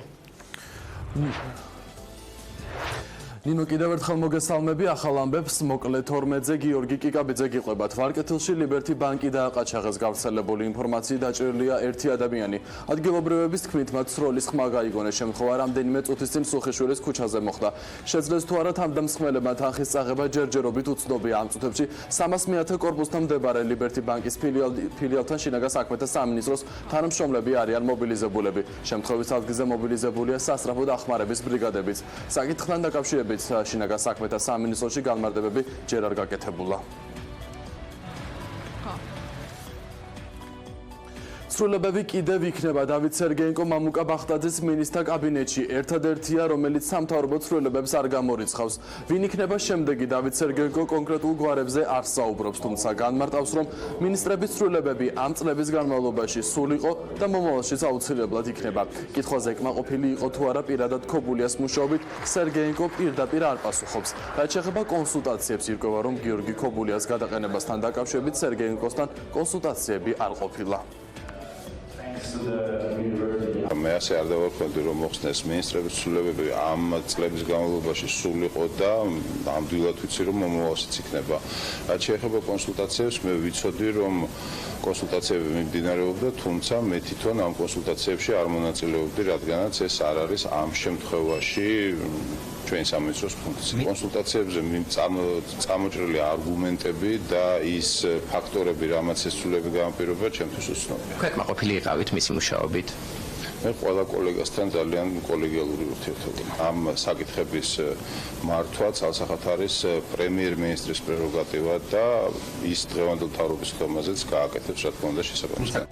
ნინო კიდევ ერთხელ მოგესალმები ახალ ამბებს მოკლე 12-ზე გიორგი კიკაბიძე გიყვებათ. ვარკეთილში ლიბერთი ბანკი დააყაჩაღეს გავრცელებული ინფორმაციით დაჭრილია ერთი ადამიანი. ადგილობრივების თქმით მათ სროლის ხმა გაიგონეს შემთხვევა რამდენიმე წუთის წინ სულხიშვილის ქუჩაზე მოხდა. შეძლეს თუ არა თავდამსხმელებმა თანხის წაღება ჯერჯერობით უცნობია. ამ წუთებში 300 მეათე კორპუსთან მდებარე ლიბერთი ბანკის ფილიალთან შინაგან საქმეთა სამინისტროს თანამშრომლები არიან მობილიზებულები. შემთხვევის ადგილზე მობილიზებულია სასწრაფო დახმარების ბრიგადებიც. საკითხთან დაკავშირებით შინაგან საქმეთა სამინისტროში განმარტებები ჯერ არ გაკეთებულა. სრულებები კიდევ იქნება დავით სერგეენკო მამუკა ბახტაძის მინისტრთა კაბინეტში. ერთადერთია, რომელიც სამთავრობო ცვლილებებს არ გამორიცხავს. ვინ იქნება შემდეგი დავით სერგეენკო კონკრეტულ გვარებზე არ საუბრობს, თუმცა განმარტავს, რომ მინისტრების ცვლილებები ამ წლების განმავლობაში სულ იყო და მომავალშიც აუცილებლად იქნება. კითხვაზე კმაყოფილი იყო თუ არა პირადად ქობულიას მუშაობით, სერგეენკო პირდაპირ არ პასუხობს. რაც შეეხება კონსულტაციებს, ირკვევა, რომ გიორგი ქობულიას გადაყენებასთან დაკავშირებით სერგეენკოსთან კონსულტაციები არ ყოფილა. მე ასე არ დავარქვევდი, რომ მოხსნეს მინისტრების ცვლილებები ამ წლების განმავლობაში სულ იყო და ნამდვილად ვიცი, რომ მომავალშიც იქნება. რაც შეეხება კონსულტაციებს, მე ვიცოდი, რომ კონსულტაციები მიმდინარეობდა, თუმცა მე თვითონ ამ კონსულტაციებში არ მონაწილეობდი, რადგანაც ეს არ არის ამ შემთხვევაში ჩვენი სამინისტროს ფუნქცია. კონსულტაციებზე წამოჭრილი არგუმენტები და ის ფაქტორები, რამაც ეს ცვლილება განაპირობა, ჩემთვის უცნობია. კმაყოფილი იყავით მისი მუშაობით? მე ყველა კოლეგასთან ძალიან კოლეგიალური ურთიერთობაა. ამ საკითხების მართვა ცალსახად არის პრემიერ-მინისტრის პრეროგატივა და ის დღევანდელ მთავრობის ხომაზეც გააკეთებს, რა თქმა უნდა, შესაბამისად.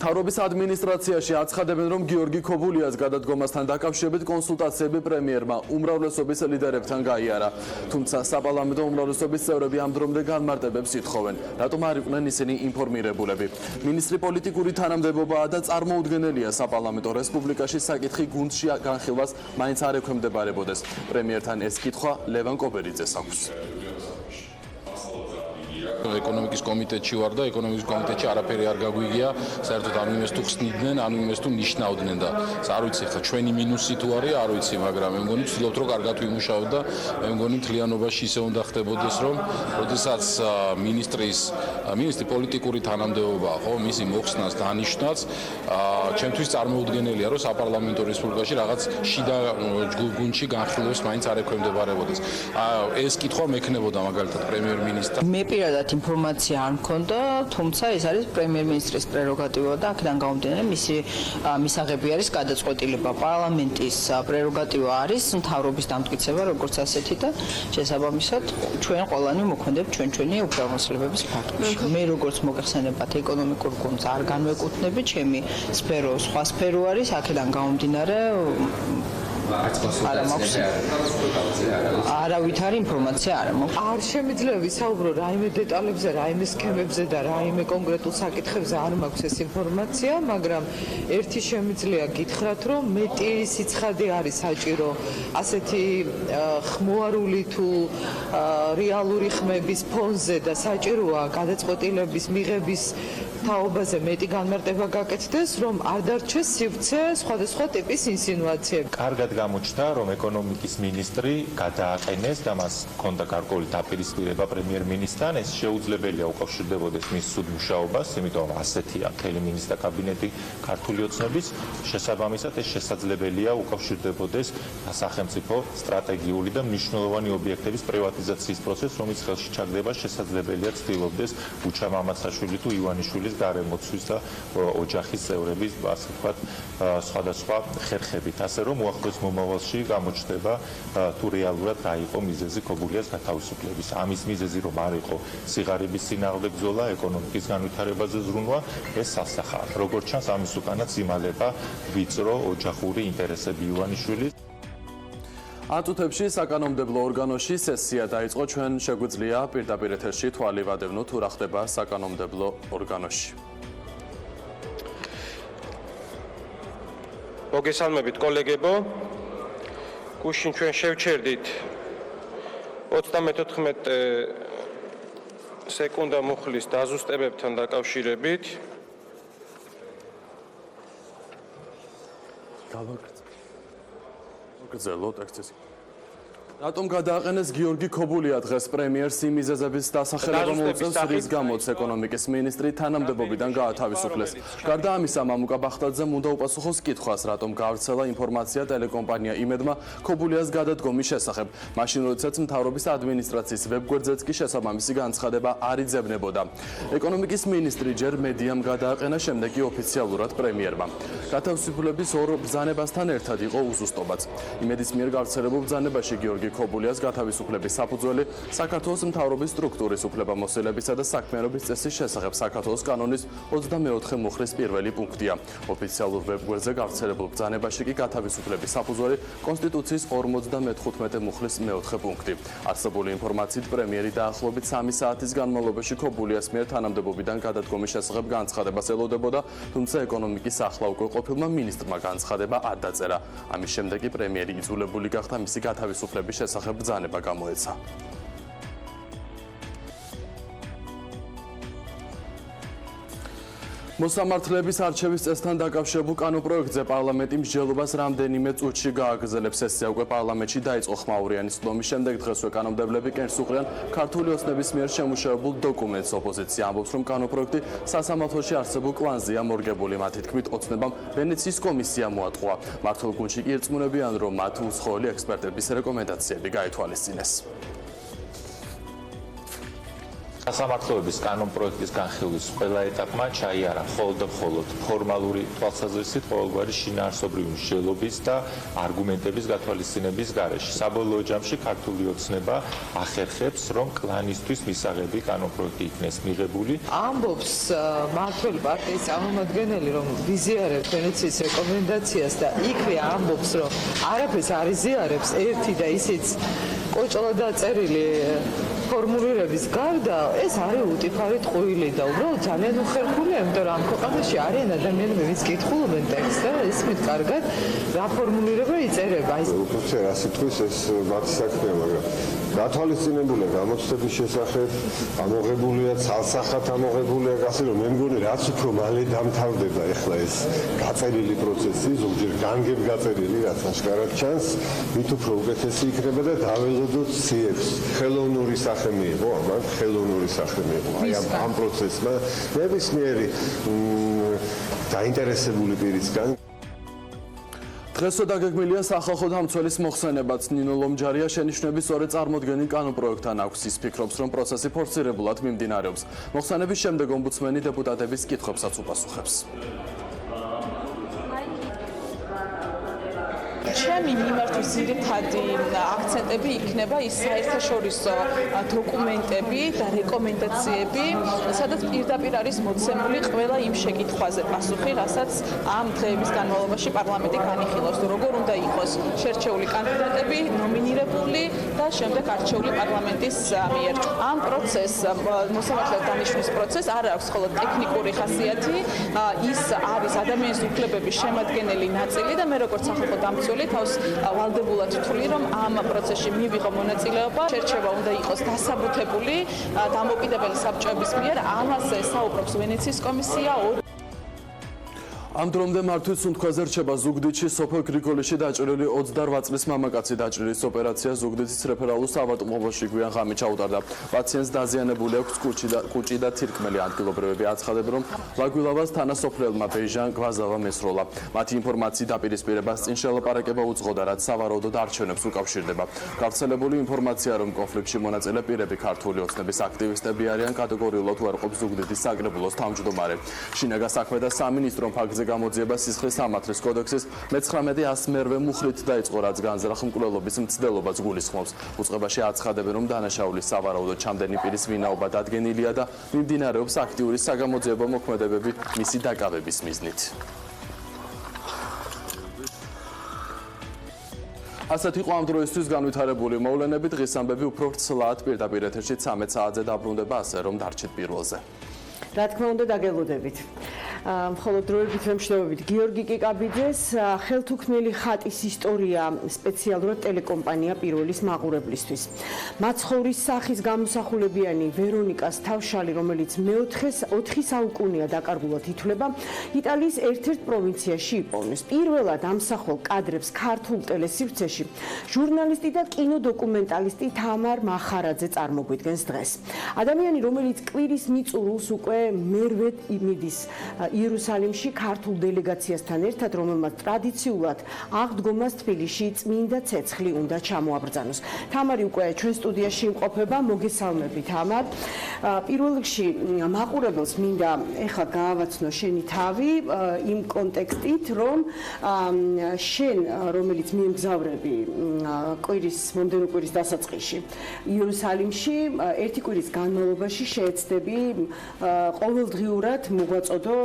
მთავრობის ადმინისტრაციაში აცხადებენ, რომ გიორგი ქობულიას გადადგომასთან დაკავშირებით კონსულტაციები პრემიერმა უმრავლესობის ლიდერებთან გაიარა. თუმცა საპარლამენტო უმრავლესობის წევრები ამ დრომდე განმარტებებს ითხოვენ. რატომ არ იყვნენ ისინი ინფორმირებულები? მინისტრი პოლიტიკური თანამდებობაა და წარმოუდგენელია საპარლამენტო რესპუბლიკაში საკითხი გუნდში განხილვას მაინც არ ექვემდებარებოდეს. პრემიერთან ეს კითხვა ლევან კობერიძეს აქვს. ეკონომიკის კომიტეტში ვარ და ეკონომიკის კომიტეტში არაფერი არ გაგვიგია, საერთოდ ანუ იმეს თუ ხსნიდნენ, ანუ იმეს თუ ნიშნავდნენ და არ ვიცი ხა ჩვენი მინუსი თუ არის, არ ვიცი, მაგრამ მე მგონი ვცდილობთ რომ კარგად ვიმუშაოთ და მე მგონი მთლიანობაში ისე უნდა ხდებოდეს, რომ როდესაც მინისტრი პოლიტიკური თანამდებობაა, ხო, მისი მოხსნას დანიშნვაც, ჩემთვის წარმოუდგენელია, რომ საპარლამენტო რესპუბლიკაში რაღაც შიდა გუნდში განხილვებს მაინც არ ექვემდებარებოდეს. ეს კითხვა მექნებოდა მაგალითად პრემიერ-მინისტრს. მე პირადად ინფორმაცია არ მქონდა, თუმცა ეს არის პრემიერ-მინისტრის პრეროგატივა და აქედან გამომდინარე მისი მისაღები არის გადაწყვეტილება. პარლამენტის პრეროგატივა არის მთავრობის დამტკიცება როგორც ასეთი და შესაბამისად ჩვენ ყველანი მოქმედებთ ჩვენი უფლებამოსილებების ფარგლებში. მე როგორც მოგეხსენებათ ეკონომიკურ გუნდს არ განვეკუთვნები, ჩემი სფერო სხვა სფერო არის, აქედან გამომდინარე არავითარი ინფორმაცია არ მაქვს. არ შემიძლია ვისაუბრო რაიმე დეტალებზე, რაიმე სქემებზე და რაიმე კონკრეტულ საკითხებზე არ მაქვს ეს ინფორმაცია, მაგრამ ერთი შემიძლია გითხრათ, რომ მეტი სიცხადე არის საჭირო ასეთი ხმოვარული თუ რეალური ხმების ფონზე და საჭიროა გადაწყვეტილების მიღების თაობაზე მეტი განმარტება გაკეთდეს, რომ არ დარჩეს სივრცე სხვადასხვა ტიპის ინსინუაციები. კარგად გამოჩნდა, რომ ეკონომიკის მინისტრი გადააყენეს და მას ჰქონდა გარკვეული დაპირისპირება პრემიერ-მინისტრთან, ეს შეუძლებელია უკავშირდებოდეს მის სუდ მუშაობას, იმიტომ რომ ასეთია მთელი მინისტრთა კაბინეტი ქართული ოცნების, შესაბამისად ეს შესაძლებელია უკავშირდებოდეს სახელმწიფო სტრატეგიული და მნიშვნელოვანი ობიექტების პრივატიზაციის პროცესს, რომელიც ხელში ჩაგდება, შესაძლებელია ცდილობდეს ბუჩა მამაცაშვილი თუ ივანიშვილის გარემოცვის და ოჯახის წევრების, ასე ვთქვათ, სხვადასხვა ხერხებით, ასე რომ უახლოეს მომავალში გამოჩნდება თუ რეალურად რა იყო მიზეზი ქობულიას გათავისუფლების. ამის მიზეზი რომ არ იყო სიღარიბის წინააღმდეგ ბრძოლა, ეკონომიკის განვითარებაზე ზრუნვა, ეს სასახაა. როგორც ჩანს, ამის უკანაც იმალება ვიწრო ოჯახური ინტერესები ივანიშვილის. ამ წუთებში საკანონმდებლო ორგანოში სესია დაიწყო, ჩვენ შეგვიძლია პირდაპირ ეთერში თვალი ვადევნოთ თუ რა ხდება საკანონმდებლო ორგანოში. მოგესალმებით კოლეგებო. გუშინ ჩვენ შევჩერდით 34 სეკუნდა მუხლის დაზუსტებებთან დაკავშირებით. გრძელო ტექსტის. რატომ გადააყენეს გიორგი ქობულია დღეს პრემიერს იმ მიზეზების დასახელება მოუწევს, რის გამოც ეკონომიკის მინისტრი თანამდებობიდან გაათავისუფლეს. გარდა ამისა, მამუკა ბახტაძემ უნდა უპასუხოს კითხვას, რატომ გაავრცელა ინფორმაცია ტელეკომპანია იმედმა ქობულიას გადადგომის შესახებ. მაშინ, როდესაც მთავრობის ადმინისტრაციის ვებგვერდზეც კი შესაბამისი განცხადება არ იძებნებოდა. ეკონომიკის მინისტრი ჯერ მედიამ გადააყენა, შემდეგ კი ოფიციალურად პრემიერმა. გათავისუფლების ორ ბრძანებასთან ერთად იყო უზუსტობაც. იმედის მიერ გავრცელებულ ბრძანებაში გიორგი ქობულიას გათავისუფლების საფუძველი საქართველოს მთავრობის სტრუქტურის უფლებამოსილებისა და საქმიანობის წესის შესახებ საქართველოს კანონის 24 მუხლის პირველი პუნქტია. ოფიციალურ ვებგვერდზე გავრცელებულ ბრძანებაში კი გათავისუფლების საფუძველი კონსტიტუციის 55 მუხლის მეოთხე პუნქტი. არსებული ინფორმაციით პრემიერი დაახლოებით 3 საათის განმავლობაში ქობულიას მიერ თანამდებობიდან გადადგომის შესახებ განცხადებას ელოდებოდა, თუმცა ეკონომიკის ახლა უკვე ყოფილმა მინისტრმა განცხადება არ დაწერა. ამის შემდეგ კი პრემიერი იძულებული გახდა მისი გათავისუფლების შესახებ ბრძანება გამოეცა. მოსამართლეების არჩევის წესთან დაკავშირებულ კანონპროექტზე პარლამენტი მსჯელობას რამდენიმე წუთში გააგრძელებს. სესია უკვე პარლამენტში დაიწყო ხმაურიანის ცდომის შემდეგ დღესვე კანონმდებლები კენჭს უყრიან ქართული ოცნების მიერ შემუშავებულ დოკუმენტს. ოპოზიცია ამბობს, რომ კანონპროექტი სასამართლოში არსებულ კლანზეა მორგებული. მათი თქმით, ოცნებამ ვენეციის კომისია მოატყუა. მართულ გუნდში კი ირწმუნებიან, რომ მათ უცხოელი ექსპერტების რეკომენდაციები გაითვალისწინეს. სასამართლოების კანონპროექტის განხილვის ყველა ეტაპმა ჩაიარა მხოლოდ ფორმალური თვალსაზრისით ყოველგვარი შინაარსობრივი მსჯელობის და არგუმენტების გათვალისწინების გარეშე. საბოლოო ჯამში ქართული ოცნება ახერხებს, რომ კლანისთვის მისაღები კანონპროექტი იქნეს მიღებული. ამბობს მმართველი პარტიის წარმომადგენელი, რომ ვიზიარებს ვენეციის რეკომენდაციას და იქვე ამბობს, რომ არაფერს არ იზიარებს ერთი და ისიც კოჭლა დაწერილი ფორმულირების გარდა ეს არის უტიფარი ტყუილი და უბრალოდ ძალიან უხერხულია, იმიტომ რომ ამ ქვეყანაში არიან ადამიანები, ვინც კითხულობენ ტექსტს და ისმით კარგად რა ფორმულირება იწერება. უბრალოდ რა სიტყვის ეს მათი საქმეა, მაგრამ გათვალისწინებულია გამოცდების შესახებ, ამოღებულია ცალსახად ამოღებულია, ასე რომ მე მგონი რაც უფრო მალე დამთავრდება ახლა ეს გაწერილი პროცესი, ზოგჯერ განგებ გაწერილი, რაც აშკარად ჩანს, მით უფრო უკეთესი იქნება და დაველოდოთ ციებს. ხელოვნური სახე მიიღო, ამან ხელოვნური სახე მიიღო. აი ამ პროცესმა ნებისმიერი დაინტერესებული პირისგან დღესო დაგეგმილია სახალხო დამცველის მოხსენებაც. ნინო ლომჯარია შენიშვნების სწორედ წარმოდგენილ კანონპროექტთან აქვს. ის ფიქრობს, რომ პროცესი ფორსირებულად მიმდინარეობს. მოხსენების შემდეგ ომბუდსმენი დეპუტატების კითხვებსაც უპასუხებს. ჩემი მიმართვის ძირითადი აქცენტები იქნება ის საერთაშორისო დოკუმენტები და რეკომენდაციები, სადაც პირდაპირ არის მოცემული ყველა იმ შეკითხვაზე პასუხი, რასაც ამ დღეების განმავლობაში პარლამენტი განიხილავს, როგორ უნდა იყოს შერჩეული კანდიდატები, ნომინირებული და შემდეგ არჩეული პარლამენტის მიერ. ამ პროცესს, მოსამართლეთა დანიშვნის პროცესს არ აქვს მხოლოდ ტექნიკური ხასიათი, ის არის ადამიანის უფლებების შემადგენელი ნაწილი და მე როგორც სახალხო დამცველი თავს ვალდებულად ვთვლი, რომ ამ პროცესში მივიღო მონაწილეობა. შერჩევა უნდა იყოს დასაბუთებული დამოუკიდებელი საბჭოების მიერ. ამაზე საუბრობს ვენეციის კომისია. ამ დრომდე მართვის სუნთქვაზე რჩება ზუგდიდში სოფელ გრიგოლიში დაჭრილი 28 წლის მამაკაცი დაჭრილის ოპერაცია ზუგდიდის რეფერალურ საავადმყოფოში გვიან ღამით ჩაუტარდა. პაციენტს დაზიანებული აქვს კუჭი და თირკმელი. ადგილობრივები აცხადებენ, რომ ლაგვილავას თანასოფლელმა ბეჟან გვაზავა მესროლა. მათი ინფორმაციით დაპირისპირებას წინ შეელაპარაკება უძღოდა, რაც სავარაუდოდ არჩევნებს უკავშირდება. გავრცელებული ინფორმაცია, რომ კონფლიქტში მონაწილე პირები ქართული ოცნების აქტივისტები არიან, კატეგორიულად უარყოფს ზუგდიდის საკრებულოს თავმჯდომარე. შინაგან საქმეთა სამინისტრომ ფაქტზე გამოძიება სისხლის სამართლის კოდექსის 19-100 მუხლით დაიწყო, რაც განზრახ მკვლელობის მცდელობას გულისხმობს. უწყებაში აცხადებენ, რომ დანაშაულის სავარაუდოდ ჩამდენი პირის ვინაობა დადგენილია და მიმდინარეობს აქტიური საგამოძიებო მოქმედებები მისი დაკავების მიზნით. ასეთ იყო ამ დროისთვის განვითარებული მოვლენები. დღის ამბები უფრო ვრცლად პირდაპირ ეთერში 13 საათზე დაბრუნდება, ასე რომ დარჩით პირველზე. რა თქმა უნდა დაგელოდებით. მხოლოდ დროებით ვემშვიდობებით გიორგი კიკაბიძეს. ხელთუქმნელი ხატის ისტორია სპეციალურად ტელეკომპანია პირველის მაყურებლისთვის. მაცხოვრის სახის გამოსახულებიანი ვერონიკას თავშალი, რომელიც მე-4 საუკუნეა დაკარგულად ითვლება, იტალიის ერთ-ერთ პროვინციაში იპოვნეს. პირველად ამსახველ კადრებს ქართულ ტელესივრცეში ჟურნალისტი და კინოდოკუმენტალისტი თამარ მახარაძე წარმოგვიდგენს დღეს. ადამიანი, რომელიც კვირის მიწურულს უკვე მერვე მიდის იერუსალიმში ქართულ დელეგაციასთან ერთად, რომელმაც ტრადიციულად აღდგომას თბილისში წმინდა ცეცხლი უნდა ჩამოაბრძანოს. თამარი უკვე ჩვენ სტუდიაში იმყოფება. მოგესალმები თამარ. პირველ რიგში მაყურებელს მინდა ეხლა გაავაცნო შენი თავი იმ კონტექსტით, რომ შენ, რომელიც მიემგზავრები მომდევნო კვირის დასაწყისში იერუსალიმში, ერთი კვირის განმავლობაში შეეცდები ყოველდღიურად მოგვაწოდო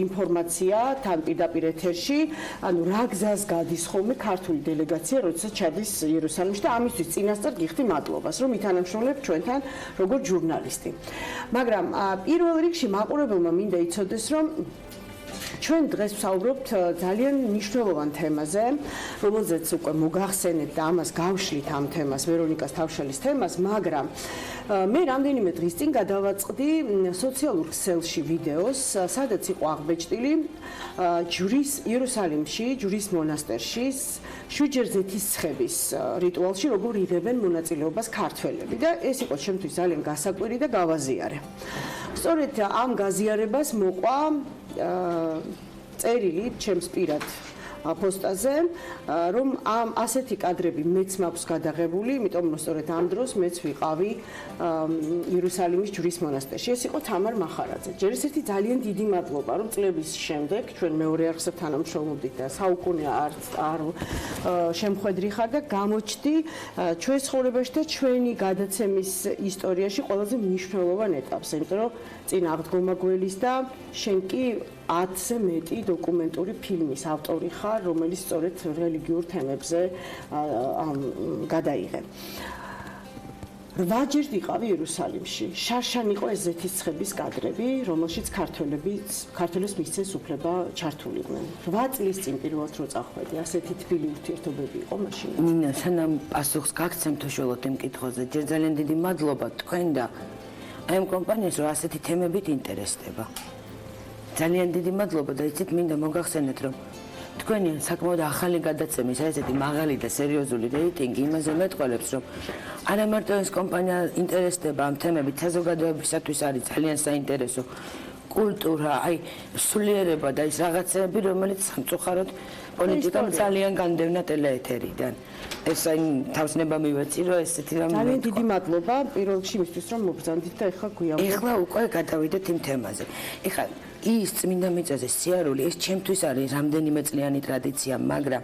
ინფორმაცია თან პირდაპირ ეთერში, ანუ რა გზას გადის ხოლმე ქართული დელეგაცია, როდესაც ჩადის იერუსალიმში და ამისთვის წინასწარ გიხდი მადლობას, რომ ითანამშრომლებ ჩვენთან როგორც ჟურნალისტი. მაგრამ პირველ რიგში მაყურებელმა მინდა იცოდეს, რომ ჩვენ დღეს ვსაუბრობთ ძალიან მნიშვნელოვან თემაზე, რომელზეც უკვე მოგახსენეთ და ამას გავშლით ამ თემას, ვერონიკას თავშალის თემას, მაგრამ მე რამდენიმე დღის წინ გადავაწყდი სოციალურ ქსელში ვიდეოს, სადაც იყო აღბეჭდილი იერუსალიმში, ჯვრის მონასტერში, შვიდჯერ ზეთისცხების რიტუალში, როგორ იღებენ მონაწილეობას ქართველები და ეს იყო ჩემთვის ძალიან გასაკვირი და გავაზიარე. სწორედ ამ გაზიარებას მოყვა წერილი ჩემს პირად პოსტაზე, რომ ამ ასეთი კადრები მეც მაქვს გადაღებული, იმიტომ რომ სწორედ ამ დროს მეც ვიყავი იერუსალიმის ჯვრის მონასტერში. ეს იყო თამარ მახარაძე. ჯერ ერთი ძალიან დიდი მადლობა, რომ წლების შემდეგ ჩვენ მეორე არხზე თანამშრომლობდით და საუკუნე არ შემხედრი ხარ და გამოჩდი ჩვენ ცხოვრებაში და ჩვენი გადაცემის ისტორიაში ყველაზე მნიშვნელოვან ეტაპს, იმიტომ რომ წინ აღდგომა გველის და შენ კი 10-ზე მეტი დოკუმენტური ფილმის ავტორი ხარ, რომელიც სწორედ რელიგიურ თემებზე გადაიღე. 8 ჯერ ვიყავი იერუსალიმში. შარშან იყო ეს ზეთისცხების კადრები, რომელშიც ქართველებს მისცეს უფლება ჩართულიყვნენ. 8 წლის წინ პირველად რო წახვედი, ასეთი თბილი ურთიერთობები იყო მაშინ. ნინა, სანამ პასუხს გაგცემთ უშუალოდ იმ კითხვაზე, ჯერ ძალიან დიდი მადლობა თქვენ და ამ კომპანიას რომ ასეთი თემებით ინტერესდება. ძალიან დიდი მადლობა და იცით მინდა მოგახსენეთ რომ თქვენი საკმაოდ ახალი გადაცემის ესეთი მაღალი და სერიოზული რეიტინგი იმაზე მეტყველებს რომ არა მარტო ეს კომპანია ინტერესდება ამ თემებით საზოგადოებისათვის არის ძალიან საინტერესო კულტურა, აი სულიერება და ის რაღაცები რომელიც სამწუხაროდ პოლიტიკამ ძალიან განდევნა ტელეეთერიდან. ეს აი თავსნება მივეცი რომ ესეთი რამე ძალიან დიდი მადლობა პირველ რიგში იმისთვის რომ მობრძანდით და ეხლა გვიამბობთ. ეხლა უკვე გადავიდეთ იმ თემაზე. ეხლა ის წმინდა მიწაზე სიარული ეს ჩემთვის არის რამდენიმე წლიანი ტრადიცია, მაგრამ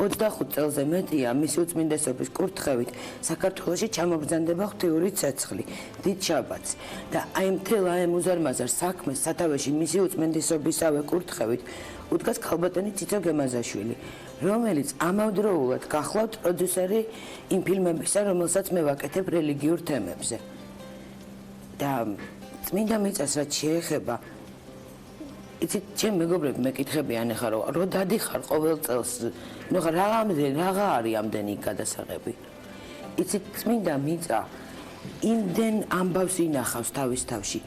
25 წელზე მეტია მისი უწმინდესობის კურთხევით საქართველოში ჩამობრძანდება ღვთიური ცეცხლი, დიდ შაბათს და აი მთელ ამ უზარმაზარ საქმეს სათავეში მისი უწმინდესობისავე კურთხევით უდგას ქალბატონი ციცო გემაზაშვილი, რომელიც ამავდროულად გახლავთ პროდიუსერი იმ ფილმებისა, რომელსაც მე ვაკეთებ რელიგიურ თემებზე. და წმინდა მიწას რაც შეეხება იცით, ჩემ მეგობრები მეკითხებიან ახლა რომ დადიხარ ყოველ წელს, ნუ რა არის ამდენი გადასაღები. იცით, წმინდა მიწა იმდენ ამბავს ინახავს თავის თავში.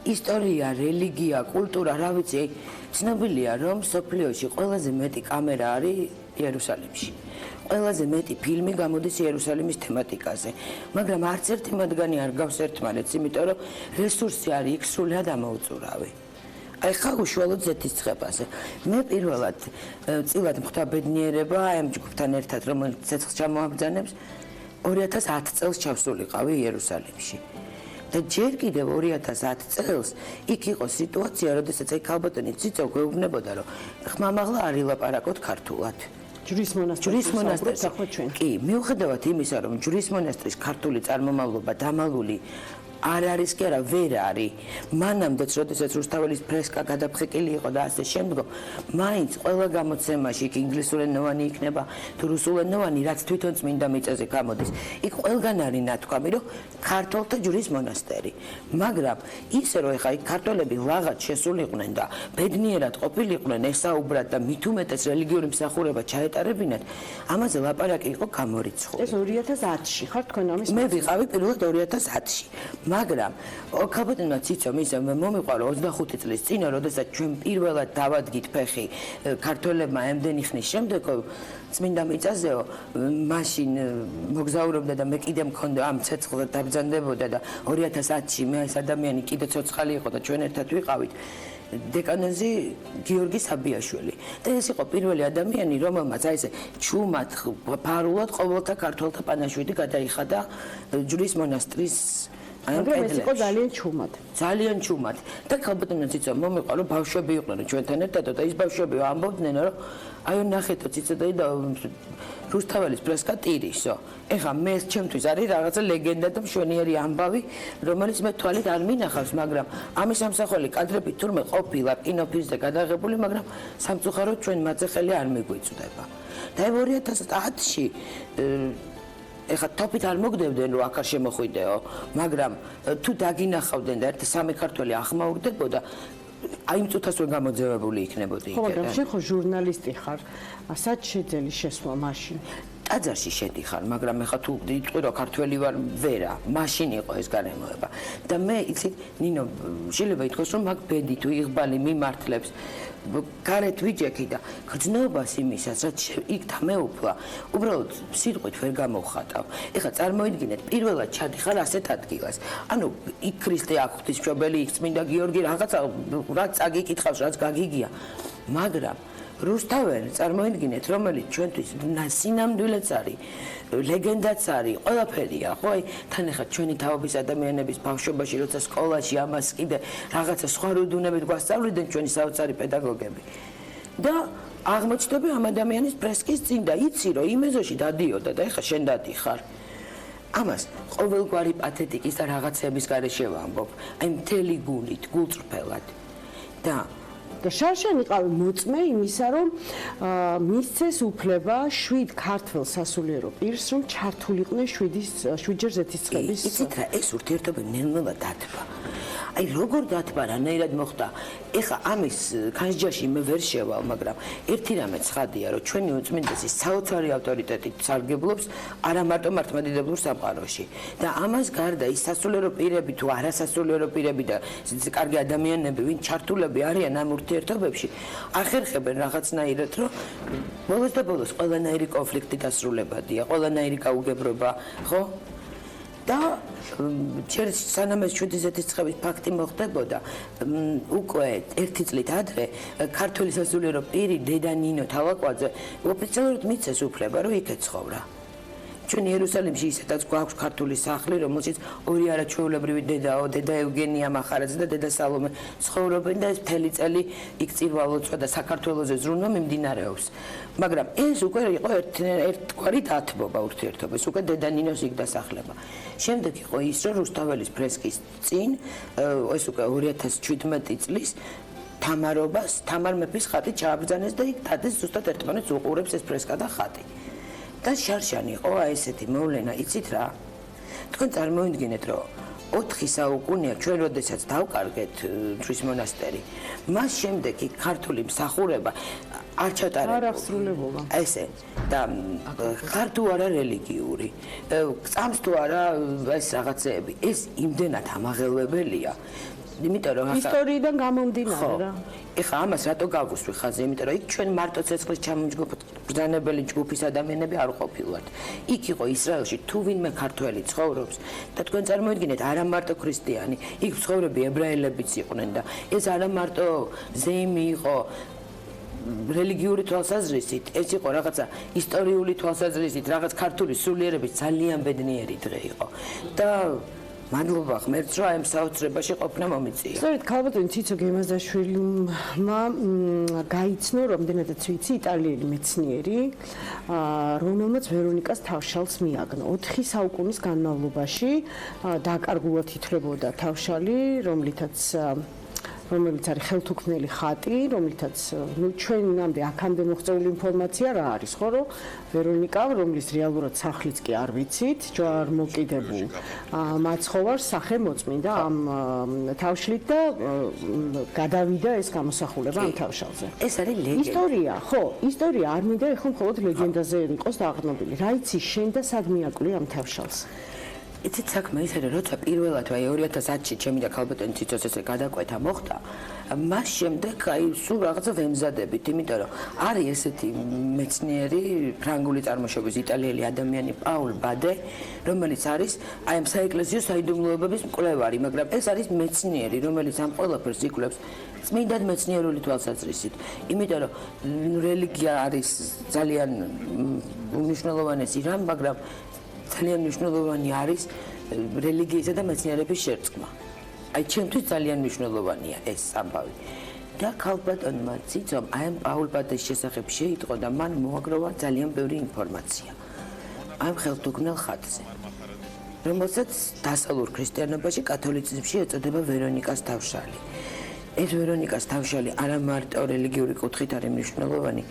ისტორია, რელიგია, კულტურა, რა ვიცი, ცნობილია რომ სოფლიოში ყველაზე მეტი კამერა არის იერუსალიმში. ყველაზე მეტი ფილმი გამოდის იერუსალიმის თემატიკაზე, მაგრამ არც ერთი მათგანი არ გავს ერთმანეთს, იმიტომ რომ რესურსი არის იქ სრულად ამოუწურავი. აი ხა უშუალოდ ზეთისწყებაზე. მე პირველად წილად მხდა ბედნიერება ამ ჯგუფთან ერთად, რომელიც ცეცხლს ჩამოაბრძანებს 2010 წელს ჩავსულიყავი იერუსალიმში. და ჯერ კიდევ 2010 წელს იქ იყო სიტუაცია, როდესაც აი ქალბატონი ციცო გვეუბნებოდა, რომ ხმამაღლა არ ილაპარაკოთ ქართულად. ჯვრის მონასტერში ახლა ჩვენ. კი, მიუხედავად იმისა, რომ ჯვრის მონასტრის ქართული წარმომავლობა დამალული არ არის კი არა ვერ არის მანამდეც როდესაც რუსთაველის ფრესკა გადაფხეკილი იყო და ასე შემდგომ მაინც ყველა გამოცემაში იქ ინგლისურენოვანი იქნება თუ რუსულენოვანი რაც თვითონ წმინდა მიწაზე გამოდის იქ ყველგან არის ნათქვამი რომ ქართველთა ჯვრის მონასტერი მაგრამ ისე რომ ეხა იქ ქართველები ლაღად შესულიყვნენ და ბედნიერად ყოფილიყვნენ ესაუბრად და მით უმეტეს რელიგიური მსახურება ჩაეტარებინათ ამაზე ლაპარაკი იყო გამორიცხული ეს 2010-ში ხარ თქვენ ამის მე ვიყავი პირველად 2010-ში მაგრამ ქალბატონმა ციცომ ისე მომიყვარო 25 წლის წინ, როდესაც ჩვენ პირველად დავადგით ფეხი ქართველებმა ამდენი ხნის შემდეგ წმინდა მიწაზეო, მაშინ მოგზაურობდა და მე კიდე მქონდა ამ ცეცხლზე დაბრძანდებოდა და 2010-ში მე ეს ადამიანი კიდე ცოცხალი იყო და ჩვენ ერთად ვიყავით. დეკანოზი გიორგი საბიაშვილი. და ეს იყო პირველი ადამიანი, რომელმაც აი ესე ჩუმად ფარულად ყოველთა ქართველთა პანაშვიდი გადაიხადა ჯვრის მონასტრის მაგრამ ეს იყო ძალიან ჩუმად. ძალიან ჩუმად. და ქალბატონმა ციცო მომიყვარო ბავშვები იყვნენ ჩვენთან ერთად და ის ბავშვები ამბობდნენ რომ აი ნახეთო ციცო და რუსთაველის ფრესკა ტირისო. ეხლა მე ჩემთვის არის რაღაცა ლეგენდა და მშვენიერი ამბავი, რომელიც მე თვალით არ მინახავს, მაგრამ ამის ამსახველი კადრები თურმე ყოფილა კინოფილმზე გადაღებული, მაგრამ სამწუხაროდ ჩვენ მათზე ხელი არ მიგვიწვდება. და 2010-ში ეხლა თოფით არ მოგდებდნენ რომ აქ არ შემოხვიდეო, მაგრამ თუ დაგინახავდნენ და ერთი სამი ქართველი ახმაურდებოდა, აი იმ წუთას ვერ გამოძევებული იქნებოდი იქ. ხო, მაგრამ შენ ხო ჟურნალისტი ხარ, ასად შეძელი შესვლა მაშინ. ტაძარში შედიხარ, მაგრამ ეხლა თუ იტყვი რომ ქართველი ვარ, ვერა, მაშინ იყო ეს გარემოება. და მე იცით, ნინო, შეიძლება ითქვას რომ მაგ ბედი თუ იღბალი მიმართლებს გარეთ ვიჯექი და გრძნობას იმისაც, რაც იქ დამეუფლა, უბრალოდ სიტყვით ვერ გამოვხატავ. ეხლა წარმოიდგინეთ, პირველად ჩადიხარ ასეთ ადგილას. ანუ იქ ქრისტე აქ ღვთისმშობელი, იქ წმინდა გიორგი, რაღაცა რაც წაგიკითხავს, რაც გაგიგია. მაგრამ რუსთაველი წარმოიდგინეთ, რომელიც ჩვენთვის სინამდვილეც არის, ლეგენდაც არის, ყველაფერია, ხო? აი, თან ახლა ჩვენი თაობის ადამიანების ბავშვობაში, როცა სკოლაში ამას კიდე რაღაცა სხვა რუდუნებით გვასწავლიდნენ ჩვენი საოცარი პედაგოგები. და აღმოჩნდება ამ ადამიანის ფრესკის წინ და იცი რომ იმ ეზოში დადიოდა და ეხლა შენ დადიხარ. ამას ყოველგვარი პათეტიკის და რაღაცების გარეშე ვამბობ. აი მთელი გულით, გულწრფელად. და შარშან იყავი მოწმე იმისა, რომ მისცეს უფლება 7 ქართველ სასულიერო პირს, რომ ჩართულიყვნენ 7-ჯერ ზეთისწყების. იცით რა, ეს ურთიერთობა ნელ-ნელა დათბა. აი როგორ დათბა, რანაირად მოხდა. ეხლა ამის განსჯაში მე ვერ შევალ, მაგრამ ერთი რამე ცხადია, რომ ჩვენი უწმინდესი საოცარი ავტორიტეტით სარგებლობს არა მარტო მართლმადიდებლურ სამყაროში. და ამას გარდა ის სასულიერო პირები თუ არასასულიერო პირები და კარგი ადამიანები, ვინ ჩართულები არიან ამ ურთიერთობებში, ახერხებენ რაღაცნაირად, რომ ბოლოს და ბოლოს ყველანაირი კონფლიქტი დასრულებადია, ყველანაირი გაუგებრობა, ხო? და სანამ ეს 7 ზეთისწყების ფაქტი მოხდებოდა, უკვე 1 წლით ადრე ქართული სასულიერო პირი დედა ნინო თავაკვაძე ოფიციალურად მიცეს უფლება, რომ იქ ეცხოვრა. ჩვენ იერუსალიმში ისედაც გვაქვს ქართული სახლი, რომელშიც 2 არაჩვეულებრივი დედაო, დედა ევგენია მახარაძე და დედა სალომე ცხოვრობენ და ეს მთელი წელი იქ წირვალოცვა და საქართველოზე ზრუნვა მიმდინარეობს. მაგრამ ეს უკვე იყო ერთგვარი დათბობა ურთიერთობის, უკვე დედა ნინოს იქ დასახლება. შემდეგ იყო ის, რომ რუსთაველის ფრესკის წინ, ეს უკვე 2017 წლის თამარობას, თამარ მეფის ხატი ჩააბრძანეს და იქ დადეს ზუსტად ერთმანეთს უყურებს ეს ფრესკა და ხატი. და შარშანი იყო ესეთი მოვლენა, იცით რა? თქვენ წარმოიდგინეთ, რომ 4 საუკუნეა ჩვენ როდესაც დავკარგეთ თვის მონასტერი. მას შემდეგ ქართული მსახურება არ ჩატარებულა. არ აღსრულებულა. ესე და ხარ თუ არა რელიგიური, წამს თუ არა ეს რაღაცეები, ეს იმდენად ამაღელვებელია. იმიტომ რომ ისტორიიდან გამომდინარე რა. ეხლა ამას რატო გავუსვი ხაზი? იმიტომ რომ იქ ჩვენ მარტო ცეცხლის ჩამომჯგუფებელი ჯგუფის ადამიანები არ ყოფილვართ. იქ იყო ისრაელში თუ ვინმე ქართველი ცხოვრობს და თქვენ წარმოიდგინეთ, არა მარტო ქრისტიანი, იქ ცხოვრები ებრაელებიც იყვნენ და ეს არა მარტო ზეიმი იყო რელიგიური თვალსაზრისით, ეს იყო რაღაცა ისტორიული თვალსაზრისით, რაღაც ქართული სულიერების ძალიან ბედნიერი დღე იყო. და მადლობა ღმერთს, რომ ამ საოცრებაში ყოფნა მომიწია. სწორედ ქალბატონი ციცო გემაზაშვილმა გაიცნო, რამდენადაც ვიცი, იტალიელი მეცნიერი, რომელმაც ვერონიკას თავშალს მიაგნო. 4 საუკუნის განმავლობაში დაკარგულად ითვლებოდა თავშალი, რომელიც არის ხელთუქმნელი ხატი, რომლითაც ჩვენამდე აქამდე მოღწეული ინფორმაცია რა არის, ხო, რომ ვერონიკა, რომლის რეალურად სახლიც კი არ ვიცით, ჯვარმოკიდებულ მაცხოვარს სახე მოწმინდა ამ თავშლით და გადავიდა ეს გამოსახულება ამ თავშალზე. ეს არის ლეგენდა. ისტორია, ხო, ისტორია არ მინდა ეხლა მხოლოდ ლეგენდაზე იყოს დაყრდნობილი. რა იცი შენ და სად მიაკლი ამ თავშალს? იცით საქმე ის არის, როცა პირველად აი 2010-ში ჩემი და ქალბატონი ციცოს ესე გადაკვეთა მოხდა, მას შემდეგ აი სულ რაღაცა ვემზადებით, იმიტომ რომ არის ესეთი მეცნიერი ფრანგული წარმოშობის იტალიელი ადამიანი პაულ ბადე, რომელიც არის აი ამ საეკლესიო საიდუმლოებების მკვლევარი, მაგრამ ეს არის მეცნიერი, რომელიც ამ ყველაფერს იკვლევს წმინდად მეცნიერული თვალსაზრისით. იმიტომ რომ რელიგია არის ძალიან უმნიშვნელოვანესი რამ, მაგრამ ძალიან მნიშვნელოვანი არის რელიგიისა და მეცნიერების შერწყმა. აი ჩემთვის ძალიან მნიშვნელოვანია ეს ამბავი. და ქალბატონმა ციცომ აი ამ პაულ ბადეს შესახებ შეიტყო და მან მოაგროვა ძალიან ბევრი ინფორმაცია. ამ ხელთუქმნელ ხატზე, რომელსაც დასავლურ ქრისტიანობაში, კათოლიციზმში ეწოდება ვერონიკას თავშალი. ეს ვერონიკას თავშალი არა მარტო რელიგიური კუთხით არის მნიშვნელოვანი,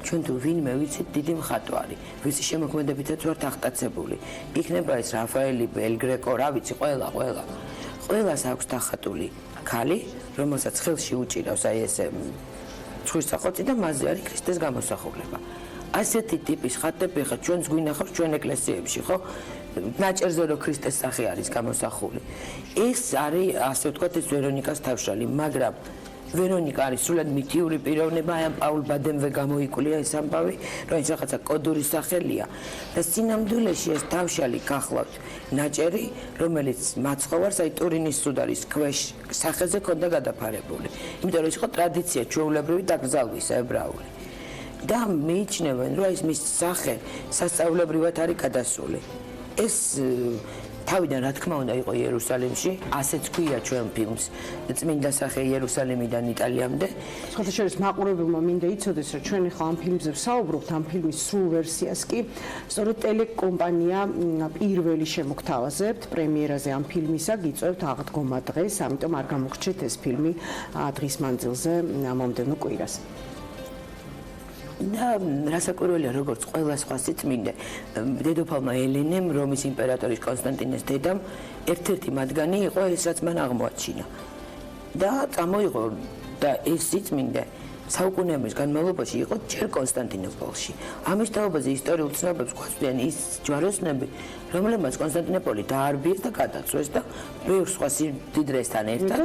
ჩვენ თუ ვინმე ვიცით დიდი მხატვარი, ვისი შემოქმედებითაც ვართ აღტაცებული. იქნება ეს რაფაელი, ელგრეკო, რა ვიცი, ყველას აქვს დახატული ქალი, რომელსაც ხელში უჭირავს აი ესე ცხვირსახოცი და მასზე არის ქრისტეს გამოსახულება. ასეთი ტიპის ხატები ხა ჩვენს გვინახავს ჩვენ ეკლესიებში, ხო? ნაჭერზე რო ქრისტეს სახე არის გამოსახული. ეს არის, ასე ვთქვათ, ეს ვერონიკას თავშალი, მაგრამ ვერონიკა არის სულად მითიური პიროვნება, აი ამ პაულ ბადემვე გამოიკვლია ეს ამბავი, რომ ეს რაღაცა კოდური სახელია და სინამდვილეში ეს თავშალი გახლავთ ნაჭერი, რომელიც მაცხოვარს აი ტურინის სუდარის ქვეშ სახეზე ქონდა გადაფარებული. იმიტომ რომ ის იყო ტრადიცია ჩვეულებრივი დაკრძალვის ებრაული. და მიიჩნევენ, რომ ეს მის სახე სასწაულებრივად არის გადასული. ეს თავიდან რა თქმა უნდა იყო იერუსალიმში, ასეც ქვია ჩვენ ფილმს წმინდა სახე იერუსალიმიდან იტალიამდე. სხვათა შორის მაყურებელმა მინდა იცოდეს, რომ ჩვენ ახლა ამ ფილმზე ვსაუბრობთ, ამ ფილმის სრულ ვერსიას კი სწორედ ტელეკომპანია პირველი შემოგთავაზებთ პრემიერაზე ამ ფილმისა, გიწევთ აღდგომა დღეს, ამიტომ არ გამოგრჩეთ ეს ფილმი დღის მანძილზე მომდევნო კვირას. და რასაკვირველია, როგორც ყველა სხვა სიწმინდე, დედოფალმა ელენემ, რომის იმპერატორის კონსტანტინეს დედამ, ერთ-ერთი მათგანი იყო ეს, რაც მან აღმოაჩინა. და წამოიღო და ეს სიწმინდე საუკუნეების განმავლობაში იყო ჯერ კონსტანტინოპოლში. ამის თაობაზე ისტორიულ ცნობებს გვაწვდიან ის ჯვაროსნები, რომლებმაც კონსტანტინოპოლი დაარბიეს და გადაწვეს და ბევრ სხვა სიმდიდრესთან ერთად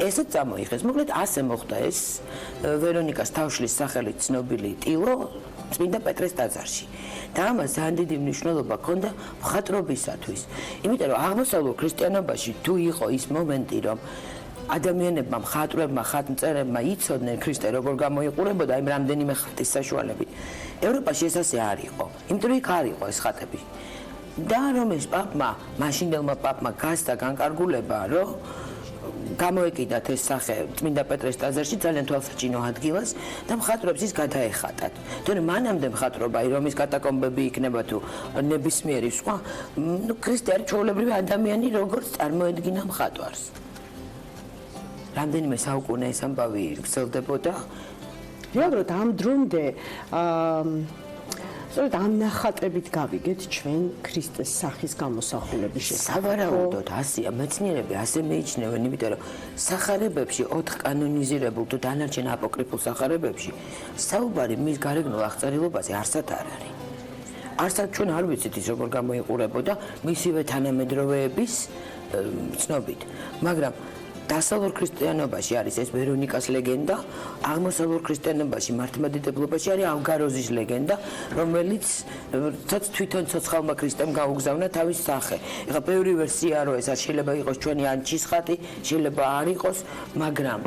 ესეც წამოიღეს. მოკლედ ასე მოხდა ეს ვერონიკას თავშლის სახელით ცნობილი ტილო წმინდა პეტრეს ტაძარში. და ამას ძალიან დიდი მნიშვნელობა ჰქონდა მხატვრობისათვის. იმიტომ რომ აღმოსავლურ ქრისტიანობაში თუ იყო ის მომენტი, რომ ადამიანებმა, მხატვრებმა, ხატმწერებმა იცოდნენ ქრისტე როგორ გამოიყურებოდა იმ რამდენიმე ხატის საშუალებით. ევროპაში ეს ასე არ იყო. იმიტომ რომ იქ არ იყო ეს ხატები. და რომ ეს პაპმა, მაშინდელმა პაპმა გასცა განკარგულება, რომ გამოეკიდათ ეს სახე წმინდა პეტრეს ტაძარში ძალიან თვალსაჩინო ადგილას და მხატვრებს ის გადაეხატათ. თორემ მანამდე მხატვრობა, რომის კატაკომბები იქნება თუ ნებისმიერი სხვა, ქრისტე არის ჩვეულებრივი ადამიანი, როგორც წარმოედგინა მხატვარს. რამდენიმე საუკუნე ეს ამბავი გრძელდებოდა. რეალურად ამ დრომდე სწორედ ამ ნახატებით გავიგეთ ჩვენ ქრისტეს სახის გამოსახულების შესახებ. სავარაუდოდ ასია, მეცნიერები ასე მიიჩნევენ, იმიტომ რომ სახარებებში 4 კანონიზირებულ თუ დანარჩენ აპოკრიფულ სახარებებში საუბარი მის გარეგნულ აღწერილობაზე არსად არ არის. არსად ჩვენ არ ვიცით ის როგორ გამოიყურებოდა მისივე თანამედროვეების ცნობით, მაგრამ დასავლურ ქრისტიანობაში არის ეს ვერონიკას ლეგენდა, აღმოსავლურ ქრისტიანობაში მართლმადიდებლობაში არის ავგაროზის ლეგენდა, რომელიც თვითონ ცოცხალმა ქრისტემ გაუგზავნა თავის სახე. ეხლა ბევრი ვერსია რო ეს შეიძლება იყოს ჩვენი ანჩის ხატი, შეიძლება არ იყოს, მაგრამ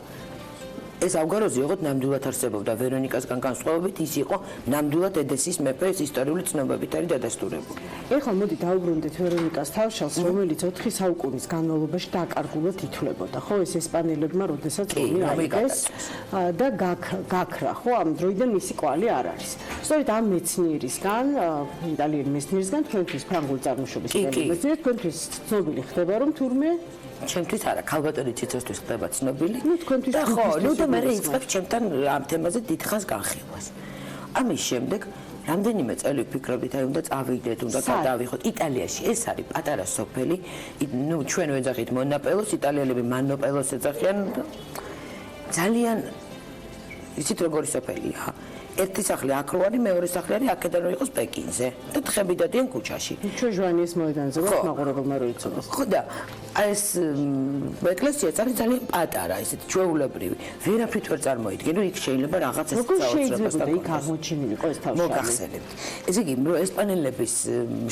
ეს ავგაროზი ოღონდ ნამდვილად არსებობდა ვერონიკასგან განსხვავებით, ის იყო ნამდვილად ედესის მეფეს ისტორიული ცნობებით არის დადასტურებული. ეხლა მოდი დავუბრუნდეთ ვერონიკას თავშალს, რომელიც 4 საუკუნის განმავლობაში დაკარგულად ითვლებოდა, ხო, ეს ესპანელებმა როდესაც რომი აიღეს და გაქრა, ხო, ამ დროიდან მისი კვალი არ არის. სწორედ ამ მეცნიერისგან, იტალიელი მეცნიერისგან, თქვენთვის ფრანგული წარმოშობის მეცნიერი, თქვენთვის ცნობილი ხდება, რომ თურმე ჩემთვის არა, ქალბატონი ციცოსთვის ხდება ცნობილი. და ხო, და მე იწყებს ჩემთან ამ თემაზე დიდხანს განხილვას. ამის შემდეგ რამდენიმე წელი ვფიქრობდით, აი უნდა წავიდეთ, უნდა გადავიხოთ იტალიაში. ეს არის პატარა სოფელი, ჩვენ ვეძახით მონაპელოს, იტალიელები მანოპელოს ეძახიან. ძალიან იცით როგორი სოფელია? ერთი სახლი აქ რო არის, მეორე სახლი არის აქედან რო იყოს პეკინზე და თხები დადიან ქუჩაში. ჩვენ ჟვანიეს მოედანზე ვართ, მაყურებელმა რო იცოდეს. ხო და ეს ეკლესიაც არის ძალიან პატარა, ესეთი ჩვეულებრივი. ვერაფრით ვერ წარმოიდგენ, რომ იქ შეიძლება რაღაცა სწავლებას და იქ აღმოჩენილი იყო ეს თავშალი. მოგახსენებთ. ესე იგი, რომ ესპანელების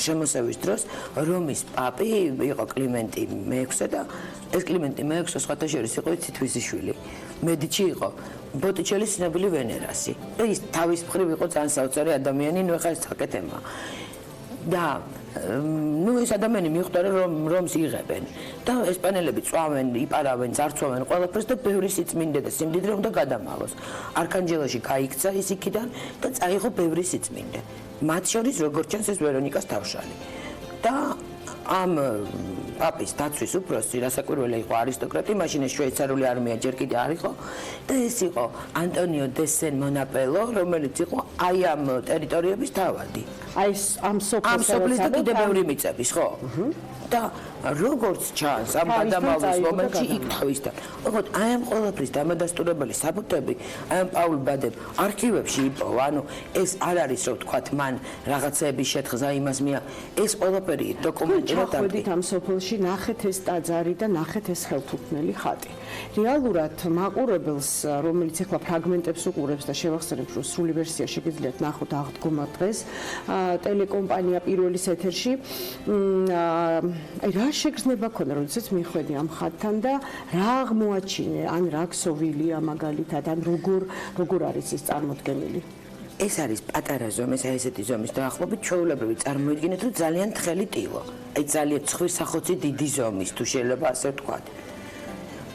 შემოსევის დროს რომის პაპი იყო კლიმენტი მე-6 და ეს კლიმენტი მე-6 სხვათა შორის იყო ცითვისიშვილი. მედიჩი იყო ბოტიჩელის ცნობილი ვენერასი. ის თავის მხრივ იყო ძალიან საოცარი ადამიანი, ნუ ეხლა ეს საკე თემა. და ეს ადამიანი მიხვდა რომ რომს იღებენ და ესპანელები წვავენ, იპარავენ, ძარცვავენ ყველაფერს და ბევრი სიწმინდე და სიმდიდრე უნდა გადამალოს. არქანჯელოში გაიქცა ის იქიდან და წაიღო ბევრი სიწმინდე. მათ შორის როგორც ჩანს ეს ვერონიკას თავშალი. და ამ პაპის დაცვის უფროსი, რასაკვირველია, იყო არისტოკრატი, მაშინ ეს შვეიცარიული არმია ჯერ კიდე არ იყო და ეს იყო ანტონიო დე სენ მონაპელო, რომელიც იყო აი ამ ტერიტორიების თავადი. აი ამ სოფლის და კიდე ბევრი მიწების, ხო? და როგორც ჩანს, ამ გადამალვის მომენტში იქ თავისთან. ოღონდ აი ამ ყველაფრის დამადასტურებელი საბუთები, აი ამ პაულ ბადემ არქივებში იპოვა, ანუ ეს არ არის, რომ თქვათ, მან რაღაცეების შეთხზა იმას ეს ყველაფერი დოკუმენტირებად დაგვიდით ამ სოფელში, ნახეთ ეს ტაძარი და ნახეთ ეს ხელთუქმნელი ხატი. რეალურად მაყურებელს, რომელიც ახლა ფრაგმენტებს უყურებს და შევახსენებ, რომ სრული ვერსია შეგიძლიათ ნახოთ აღდგომა დღეს, ტელეკომპანია პირველის ეთერში, აი რა შეგრძნება ქონდა, როდესაც მიხვედი ამ ხატთან და რა აღმოაჩინე, ან რა ქსოვილია მაგალითად, ან როგორ არის ის წარმოდგენილი? ეს არის პატარა ზომის, აი ესეთი ზომის დაახლოებით ჩვეულებრივი წარმოიდგინეთ, რომ ძალიან თხელი ტილო. აი ძალიან ცხვირსახოცი დიდი ზომის, თუ შეიძლება ასე ვთქვათ.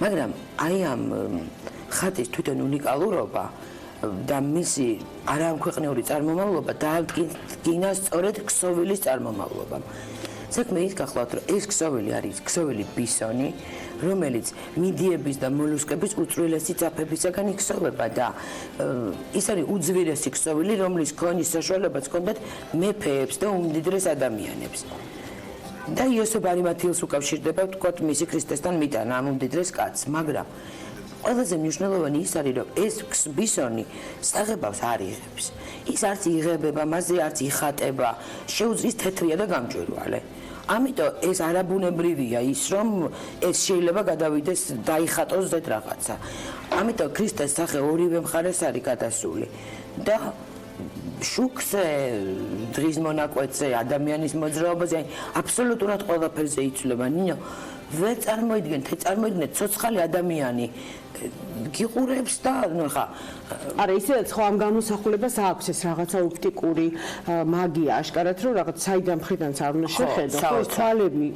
მაგრამ აი ამ ხატის თვითონ უნიკალურობა და მისი არამქვეყნიური წარმომავლობა დაადგინა სწორედ ქსოვილის წარმომავლობამ. საქმე ის გახლავთ, რომ ეს ქსოვილი არის ქსოვილი ბისონი, რომელიც მიდიების და მოლუსკების უწვრილესი ძაფებისაგან იქსოვება და ის არის უძვირესი ქსოვილი, რომლის ქონის საშუალებაც ჰქონდათ მეფეებს და უმდიდრეს ადამიანებს. და იოსებ არიმათიელს უკავშირდება, ვთქვათ, მისი ქრისტესთან მიტანა ამ უმდიდრეს კაცს, მაგრამ ყველაზე მნიშვნელოვანი ის არის, რომ ეს ბისონი საღებავს არ იღებს. ის არც იღებება, მასზე არც იხატება, შეუძლის თეთრია და გამჭვირვალე. ამიტომ ეს არაბუნებრივია ის, რომ ეს შეიძლება გადავიდეს დაიხატოს ზედ რაღაცა. ამიტომ ქრისტეს სახე ორივე მხარეს არის გადასული და შუქზე, დღის მონაკვეთზე, ადამიანის მოძრაობაზე, აბსოლუტურად ყველაფერზე იცვლება. ნინო, ვერ წარმოიდგინეთ ცოცხალი ადამიანი გიყურებს და ხა არა ისედაც ხო ამ გამოსახულებას აქვს ეს რაღაცა ოპტიკური მაგია აშკარად რომ რაღაც საიდან მხრიდანაც არ უნდა შეხედო ხო თვალები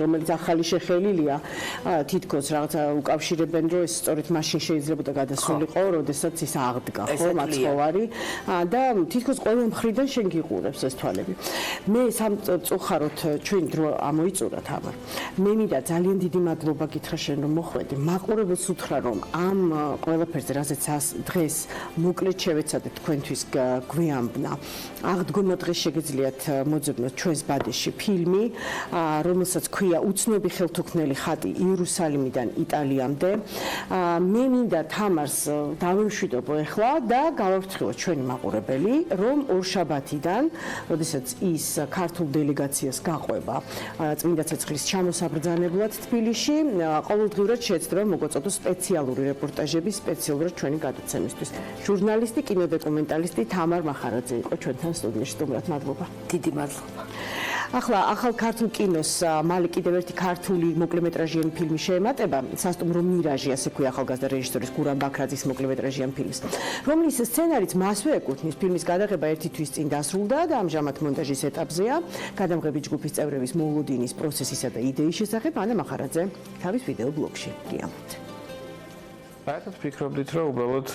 რომელიც ახალი შეხელილია თითქოს რაღაცა უკავშირებენ რომ ეს სწორედ მაშინ შეიძლება გადასულიყო როდესაც ის აღდგა ხო მაცხოვარი და თითქოს ყველა მხრიდან შენ გიყურებს ეს თვალები მე სამწუხაროდ ჩვენ დრო ამოიწურა თამარ მე მინდა ძალიან დიდი მადლობა გითხრა შენ რომ მოხვედი მაყურებელს უთხრა რომ ამ ყველაფერზე რაზეც დღეს მოკლედ შევეცადეთ თქვენთვის გვიამბნა აღდგომა დღეს შეგიძლიათ მოძებნოთ ჩვენს ბადეში ფილმი რომელსაც ქვია უცნობი ხელთუქმნელი ხატი იერუსალიმიდან იტალიამდე მე მინდა თამარს დავემშვიდობო ახლა და გავაფრთხილოთ ჩვენი მაყურებელი რომ ორშაბათიდან როდესაც ის ქართულ დელეგაციას გაყვება წმინდა ცეცხლის ჩამოსაბრძანებლად თბილისში ყოველდღიურად შეეცდება მოგოწოდოს სპეციალური რეპორტაჟები სპეციალურად ჩვენი გადაცემისთვის. ჟურნალისტი, კინოდოკუმენტალისტი თამარ მახარაძე იყო ჩვენთან სტუდიაში. სტუმრად მადლობა. დიდი მადლობა. ახლა ახალ ქართულ კინოს მალე კიდევ ერთი ქართული მოკლემეტრაჟიანი ფილმი შეემატება, სასტუმრო მირაჟი, ასე ქვია ახალგაზრდა რეჟისორის გურამ ბაქრაძის მოკლემეტრაჟიან ფილმს, რომლის სცენარიც მასვე ეკუთვნის. ფილმის გადაღება ერთი თვის წინ დასრულდა და ამჟამად მონტაჟის ეტაპზეა. გადამღები ჯგუფის წევრების მოლოდინის პროცესისა და idეის შესახებ ანა მახარაძე თავის ვიდეო ბლოგში გიამბობთ. საერთოდ ვფიქრობდით, რომ უბრალოდ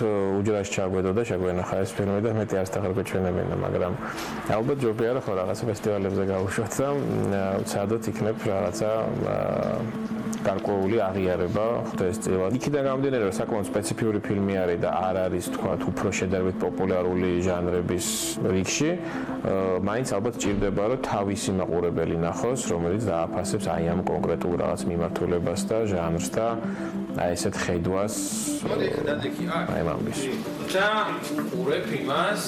უჯრაში ჩაგვედო და შეგვენახა ეს ფილმი და მეტი არც აღარ გვეჩვენებინა, მაგრამ ალბათ ჯობია რომ ხო რაღაცა ფესტივალებზე გავუშვათ და ვცადოთ იქნებ რაღაცა გარკვეული აღიარება დღესწილად. იქიდან გამომდინარე, რომ საკმაოდ სპეციფიური ფილმი არის და არ არის, თქვათ, უფრო შედარებით პოპულარული ჟანრების რიგში, მაინც ალბათ ჭირდება, რომ თავისი მაყურებელი ნახოს, რომელიც დააფასებს აი ამ კონკრეტულ რაღაც მიმართულებას და ჟანრს და აი ესეთ ხედვას აი ამბის. და უყურებ იმას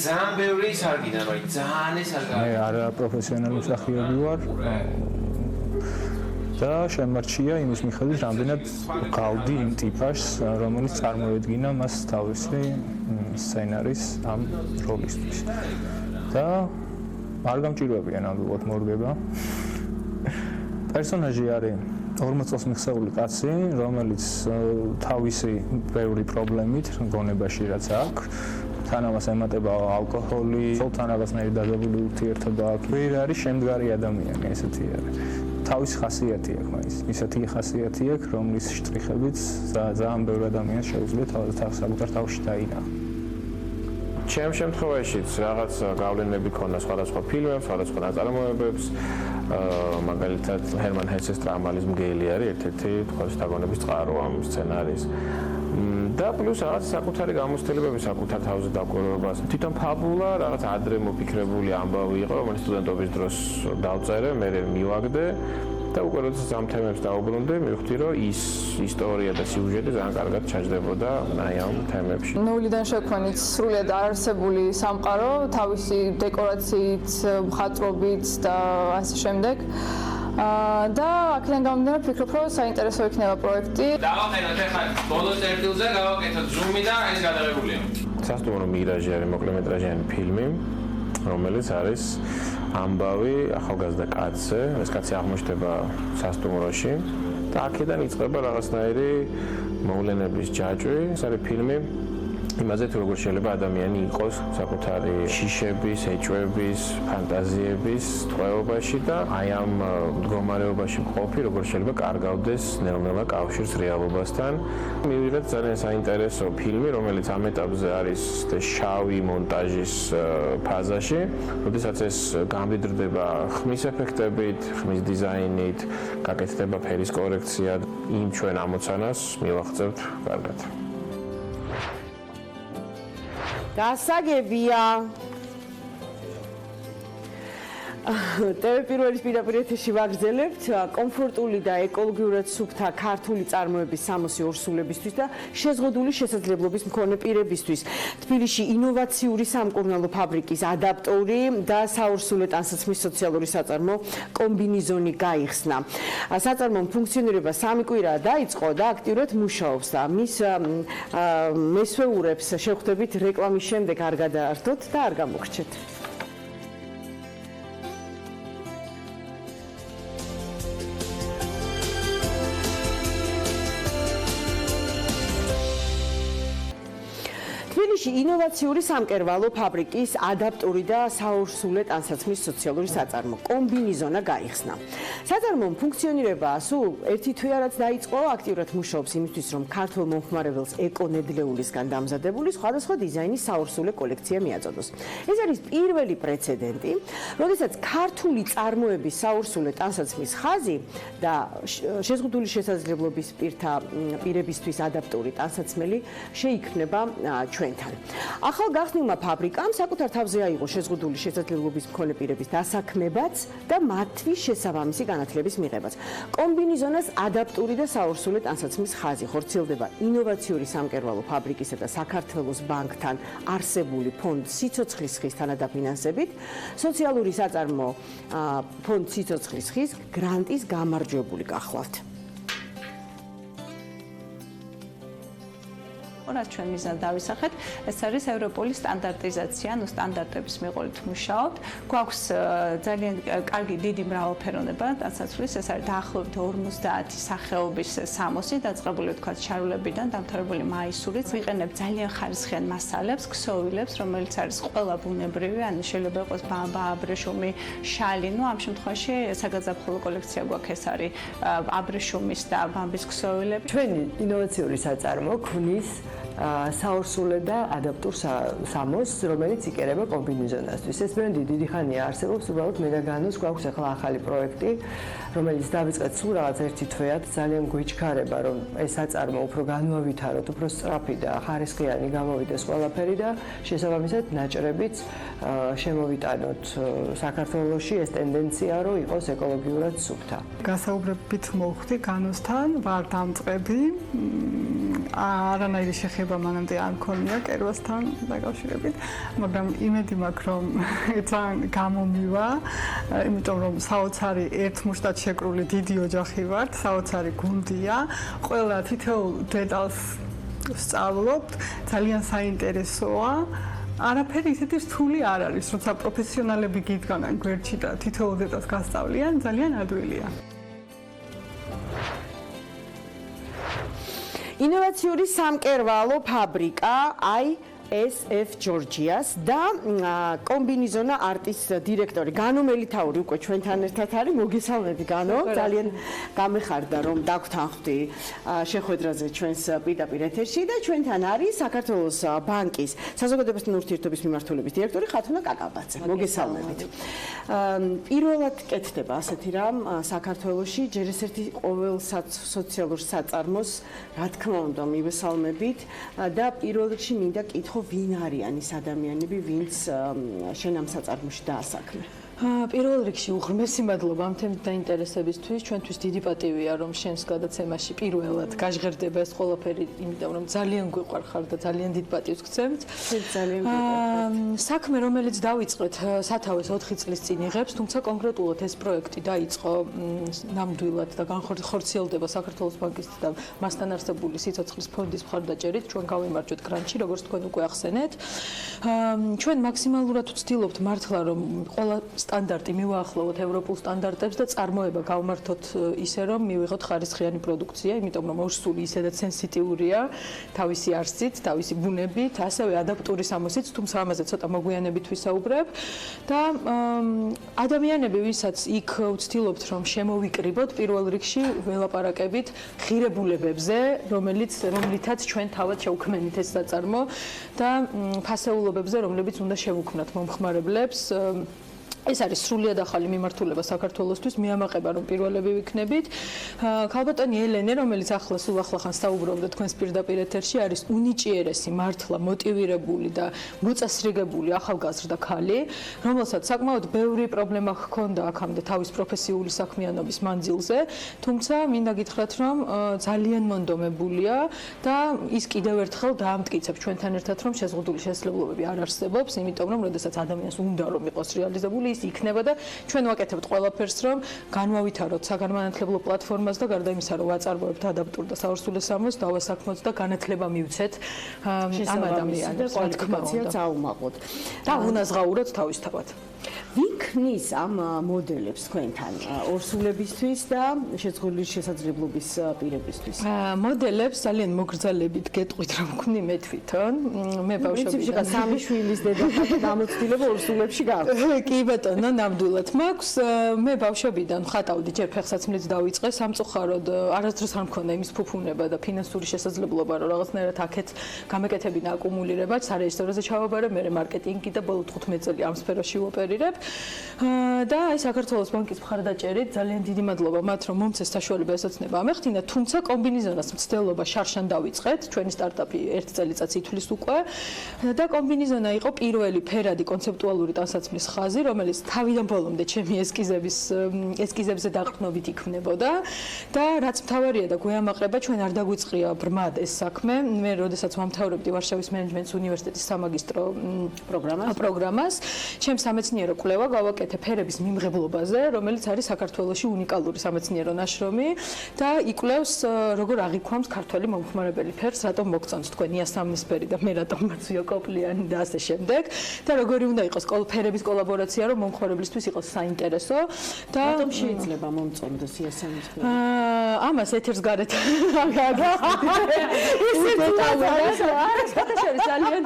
ძალიან ბევრი ის არ გინდა, მაგრამ ძალიან ეს არ მე არა პროფესიონალი მსახიობი ვარ. და შემარჩია იმის მიხედვით, რამდენად გავდი იმ ტიპაჟს, რომელიც წარმოედგინა მას თავისი სცენარის ამ როლისთვის. და არ გამჭირვებია ნამდვილად მორგება. პერსონაჟი არის 40 წელს მიხსეული კაცი, რომელიც თავისი ბევრი პრობლემით გონებაში რაც აქვს, თან ამას ემატება ალკოჰოლი, თან რაღაცნაირი დაგებული ურთიერთობა აქვს. ვერ არის შემდგარი ადამიანი, ესეთი არის. თავის ხასიათი აქვს მაინც. ისეთი ხასიათი აქვს, რომლის შტრიხებით ძალიან ბევრი ადამიანს შეუძლია საკუთარ თავში დაინახოს. ჩემ შემთხვევაშიც რაღაც გავლენები ქონდა სხვადასხვა ფილმებს, სხვადასხვა ნაწარმოებებს. მაგალითად, ჰერმან ჰესეს ტრამალის მგელი არის ერთ-ერთი თქვა შთაგონების წყარო ამ სცენარის. და პლუს რაღაც საკუთარი გამოცდილებები, საკუთარ თავზე დაკვირვებას. თვითონ ფაბულა რაღაც ადრე მოფიქრებული ამბავი იყო, რომელიც სტუდენტობის დროს დავწერე, მე მივაგდე და უკვე როდესაც ამ თემებს დაუბრუნდი, მივხვდი, რომ ის ისტორია და სიუჟეტი ძალიან კარგად ჩაჯდებოდა აი ამ თემებში. ნულიდან შექმნით სრულიად არარსებული სამყარო, თავისი დეკორაციით, მხატვრობით და ასე შემდეგ. და აქედან გამომდინარე ვფიქრობ, რომ საინტერესო იქნება პროექტი. დავაყენოთ ახლა ბოლოს წერტილზე, გავაკეთოთ ზუმი და ეს გადაღებულია. სასტუმრო მირაჟი არის მოკლემეტრაჟიანი ფილმი, რომელიც არის ამბავი ახალგაზრდა კაცზე, ეს კაცი აღმოჩნდება სასტუმროში და აქედან იწყება რაღაცნაირი მოვლენების ჯაჭვი. ეს არის ფილმი იმაზე თუ როგორ შეიძლება ადამიანი იყოს საკუთარი შიშების, ეჭვების, ფანტაზიების ტყვეობაში და აი ამ მდგომარეობაში მყოფი როგორ შეიძლება კარგავდეს ნელ-ნელა კავშირს რეალობასთან. მივიღეთ ძალიან საინტერესო ფილმი, რომელიც ამ ეტაპზე არის შავი მონტაჟის ფაზაში, როდესაც ეს გამდიდრდება ხმის ეფექტებით, ხმის დიზაინით, გაკეთდება ფერის კორექცია, იმ ჩვენ ამოცანას მივახცევთ კარგად. გასაგებია. ტელეპირველის პირდაპირ ეთერში ვაგრძელებთ კომფორტული და ეკოლოგიურად სუფთა ქართული წარმოების სამოსი ორსულებისთვის და შეზღუდული შესაძლებლობის მქონე პირებისთვის. თბილისში ინოვაციური სამკურნალო ფაბრიკის ადაპტორი და საორსულე ტანსაცმლის სოციალური საწარმო კომბინიზონი გაიხსნა. საწარმომ ფუნქციონირება 3 კვირაა დაიწყო და აქტიურად მუშაობს და მის მესვეურებს შევხვდებით რეკლამის შემდეგ არ გადაართოთ და არ გამოგრჩეთ. თბილისში ინოვაციური სამკერვალო ფაბრიკის ადაპტორი და საორსულე ტანსაცმლის სოციალური საწარმო კომბინიზონა გაიხსნა. საწარმომ ფუნქციონირება სულ 1 თვე რაც დაიწყო, აქტიურად მუშაობს იმისთვის, რომ ქართულ მომხმარებელს ეკონედლეულისგან დამზადებული სხვადასხვა დიზაინის საორსულე კოლექცია მიაწოდოს. ეს არის პირველი პრეცედენტი, როდესაც ქართული წარმოების საორსულე ტანსაცმლის ხაზი და შეზღუდული შესაძლებლობის პირებისთვის ადაპტორი ტანსაცმელი შეიქმნება ჩვენთან. ახალ გახსნილმა ფაბრიკამ საკუთარ თავზე აიღო შეზღუდული შესაძლებლობის მქონე პირების დასაქმებაც და მათთვის შესაბამისი განათლების მიღებაც. კომბინიზონას ადაპტური და საორსულე ტანსაცმლის ხაზი ხორციელდება ინოვაციური სამკერვალო ფაბრიკისა და საქართველოს ბანკთან არსებული ფონდ სიცოცხლის ხის თანადაფინანსებით, სოციალური საწარმო ფონდ სიცოცხლის ხის გრანტის გამარჯვებული გახლავთ. რაც ჩვენ მიზნად დავისახეთ, ეს არის ევროპული სტანდარტიზაცია, ანუ სტანდარტების მიყოლით მუშაობთ. გვაქვს ძალიან კარგი დიდი მრავალფეროვნება ტანსაცმლის, ეს არის დაახლოებით 50 სახეობის სამოსი, დაწყებული ვთქვათ შარულებიდან, დამთავრებული მაისურით. ვიყენებთ ძალიან ხარისხიან მასალებს, ქსოვილებს, რომელიც არის ყველა ბუნებრივი, ანუ შეიძლება იყოს ბამბა, აბრეშუმი, შალი. ნუ ამ შემთხვევაში საგაზაფხულო კოლექცია გვაქვს, ეს არის აბრეშუმის და ბამბის ქსოვილები. ჩვენი ინოვაციური საწარმო ქმნის საორსულე და ადაპტურ სამოსს, რომელიც იკერება კომბინიზონასთვის. ეს ბრენდი დიდი ხანია არსებობს, უბრალოდ მე და განოს გვაქვს ახლა ახალი პროექტი, რომელიც დავიწყეთ სულ რაღაც 1 თვეად. ძალიან გვიჩქარება, რომ ეს საწარმო უფრო განვავითაროთ, უფრო სწრაფი და ხარისხიანი გამოვიდეს ყველაფერი და შესაბამისად ნაჭრებიც შემოვიტანოთ საქართველოში ეს ტენდენცია, რომ იყოს ეკოლოგიურად სუფთა. გასაუბრებით მოვხდი განოსთან, ვარ დამწყები. არანაირი შეხება მანამდე არ მქონია კერვასთან დაკავშირებით, მაგრამ იმედი მაქვს, რომ ძალიან გამომივა, იმიტომ რომ საოცარი ერთმუშტად შეკრული დიდი ოჯახი ვართ, საოცარი გუნდია, ყველა თითოეულ დეტალს ვსწავლობთ, ძალიან საინტერესოა. არაფერი ისეთი რთული არ არის, როცა პროფესიონალები გიდგანან გვერდში და თითოეულ დეტალს გასწავლიან, ძალიან ადვილია. ინოვაციური სამკერვალო ფაბრიკა SF ჯორჯიას და კომბინიზონა არტის დირექტორი განო მელითაური უკვე ჩვენთან ერთად არის. მოგესალმები განო, ძალიან გამეხარდა რომ დაგვთანხმდი შეხვედრაზე ჩვენს პირდაპირ ეთერში და ჩვენთან არის საქართველოს ბანკის საზოგადოებასთან ურთიერთობის მიმართულების დირექტორი ხათუნა კაკაბაძე. მოგესალმებით. პირველად კეთდება ასეთი რამ საქართველოში, ჯერ ესეთი ყოველ სოციალურ საწარმოს, რა თქმა უნდა, მივესალმებით და პირველ რიგში მინდა კითხო ვინ არიან ის ადამიანები, ვინც შენ ამ საწარმოში დაასაქმე? პირველ რიგში უღრმესი მადლობა ამ თემით დაინტერესებისთვის. ჩვენთვის დიდი პატივია, რომ შენს გადაცემაში პირველად გაჟღერდება ეს ყველაფერი, იმიტომ რომ ძალიან გვიყვარხარ და ძალიან დიდ პატივს გცემთ. ძალიან საქმე, რომელიც დავიწყეთ სათავეს 4 წლის წინ იღებს, თუმცა კონკრეტულად ეს პროექტი დაიწყო ნამდვილად და განხორციელდება საქართველოს ბანკის და მასთან არსებული სიცოცხლის ფონდის მხარდაჭერით. ჩვენ გავიმარჯვეთ გრანტში, როგორც თქვენ უკვე ახსენეთ. ჩვენ მაქსიმალურად ვცდილობთ მართლა, რომ ყველა სტანდარტი მივაახლოვოთ ევროპულ სტანდარტებს და წარმოება გავმართოთ ისე რომ მივიღოთ ხარისხიანი პროდუქცია, იმიტომ რომ ორსული ისედაც სენსიტიურია თავისი არსით, თავისი ბუნებით, ასევე ადაპტური სამოსით, თუმცა ამაზე ცოტა მოგვიანებით ვისაუბრებ და ადამიანები, ვისაც იქ ვცდილობთ რომ შემოვიკრიბოთ პირველ რიგში ველაპარაკებით ღირებულებებზე, რომლითაც ჩვენ თავად შევქმნით ეს საწარმო და ფასეულობებზე, რომლებიც უნდა შევუქმნათ მომხმარებლებს. ეს არის სრულიად ახალი მიმართულება საქართველოსთვის, მიამაყება რომ პირველები ვიქნებით. ქალბატონი ელენე, რომელიც სულ ახლახან საუბრობდა თქვენს პირდაპირ ეთერში, არის უნიჭიერესი, მართლა მოტივირებული და მოწესრიგებული ახალგაზრდა ქალი, რომელსაც საკმაოდ ბევრი პრობლემა ჰქონდა აქამდე თავის პროფესიული საქმიანობის მანძილზე, თუმცა მინდა გითხრათ, რომ ძალიან მონდომებულია და ის კიდევ ერთხელ დაამტკიცებს ჩვენთან ერთად, რომ შეზღუდული შესაძლებლობები არ არსებობს, იმიტომ რომ შესაძლოა ადამიანს უნდა რომ იყოს რეალიზებული ის იქნება და ჩვენ ვაკეთებთ ყველაფერს რომ განვავითაროთ საგანმანათლებლო პლატფორმას და გარდა იმისა რომ ვაწარმოებთ ადაპტურ და საორსულე სამოს დავასაქმოთ და განათლება მივცეთ ამ ადამიანებს კვალიფიკაციაც აუმაყოთ და უნაზღაუროთ თავისთავად ვიქნის ამ მოდელებს თქვენთან ორსულებისთვის და შეზღუდული შესაძლებლობის პირებისთვის მოდელებს ძალიან მოგრძალებით გეტყვით რომ ვქნი მე თვითონ მე ბავშვობიდან სამი შვილის დედათა და გამოცდილება ორსულებში გაქვს კი ბატონო ნამდვილად მაქვს მე ბავშვობიდან ხატავდი ჯერ ფეხსაცმლით დავიწყე სამწუხაროდ არასდროს არ მქონდა იმის ფუფუნება და ფინანსური შესაძლებლობა რომ რაღაცნაირად აქეთ გამეკეთებინა აკუმულირება სარეჟისოროზე ჩავაბარე მე მარკეტინგი და ბოლო 15 წელი ამ სფეროში ვოპერირებ და აი საქართველოს ბანკის მხარდაჭერით ძალიან დიდი მადლობა მათ რომ მომცეს საშუალება ესოცნება ამეხთინა თუმცა კომბინიზონას მცდელობა შარშან დავიწყეთ ჩვენი სტარტაპი 1 წელიწადს ითვლის უკვე და კომბინიზონა იყო პირველი ფერადი კონცეპტუალური ტანსაცმლის ხაზი რომელიც თავიდან ბოლომდე ჩემი ესკიზებზე დაყრდნობით იქმნებოდა და რაც მთავარია და გვეამაყება ჩვენ არ დაგვიწყია ბრმად ეს საქმე მე როდესაც ვამთავრებდი ვარშავის მენეჯმენტის უნივერსიტეტის სამაგისტრო პროგრამას ჩემ სამეცნიერო კვლევა გავაკეთე ფერების მიმღებლობაზე რომელიც არის საქართველოში უნიკალური სამეცნიერო ნაშრომი და იკვლევს როგორ აღიქვამს ქართველი მომხმარებელი ფერს რატომ მოგწონს თქვენ იასამნისფერი და მე რატომ მაცვიოკოპლიანი და ასე შემდეგ და როგორი უნდა იყოს ფერების კოლაბორაცია რომ მომხმარებლისთვის იყოს საინტერესო და რატომ შეიძლება მომწონდეს იასამნისფერი ამას ეთერს გარეთ აგაგა ისე ძალიან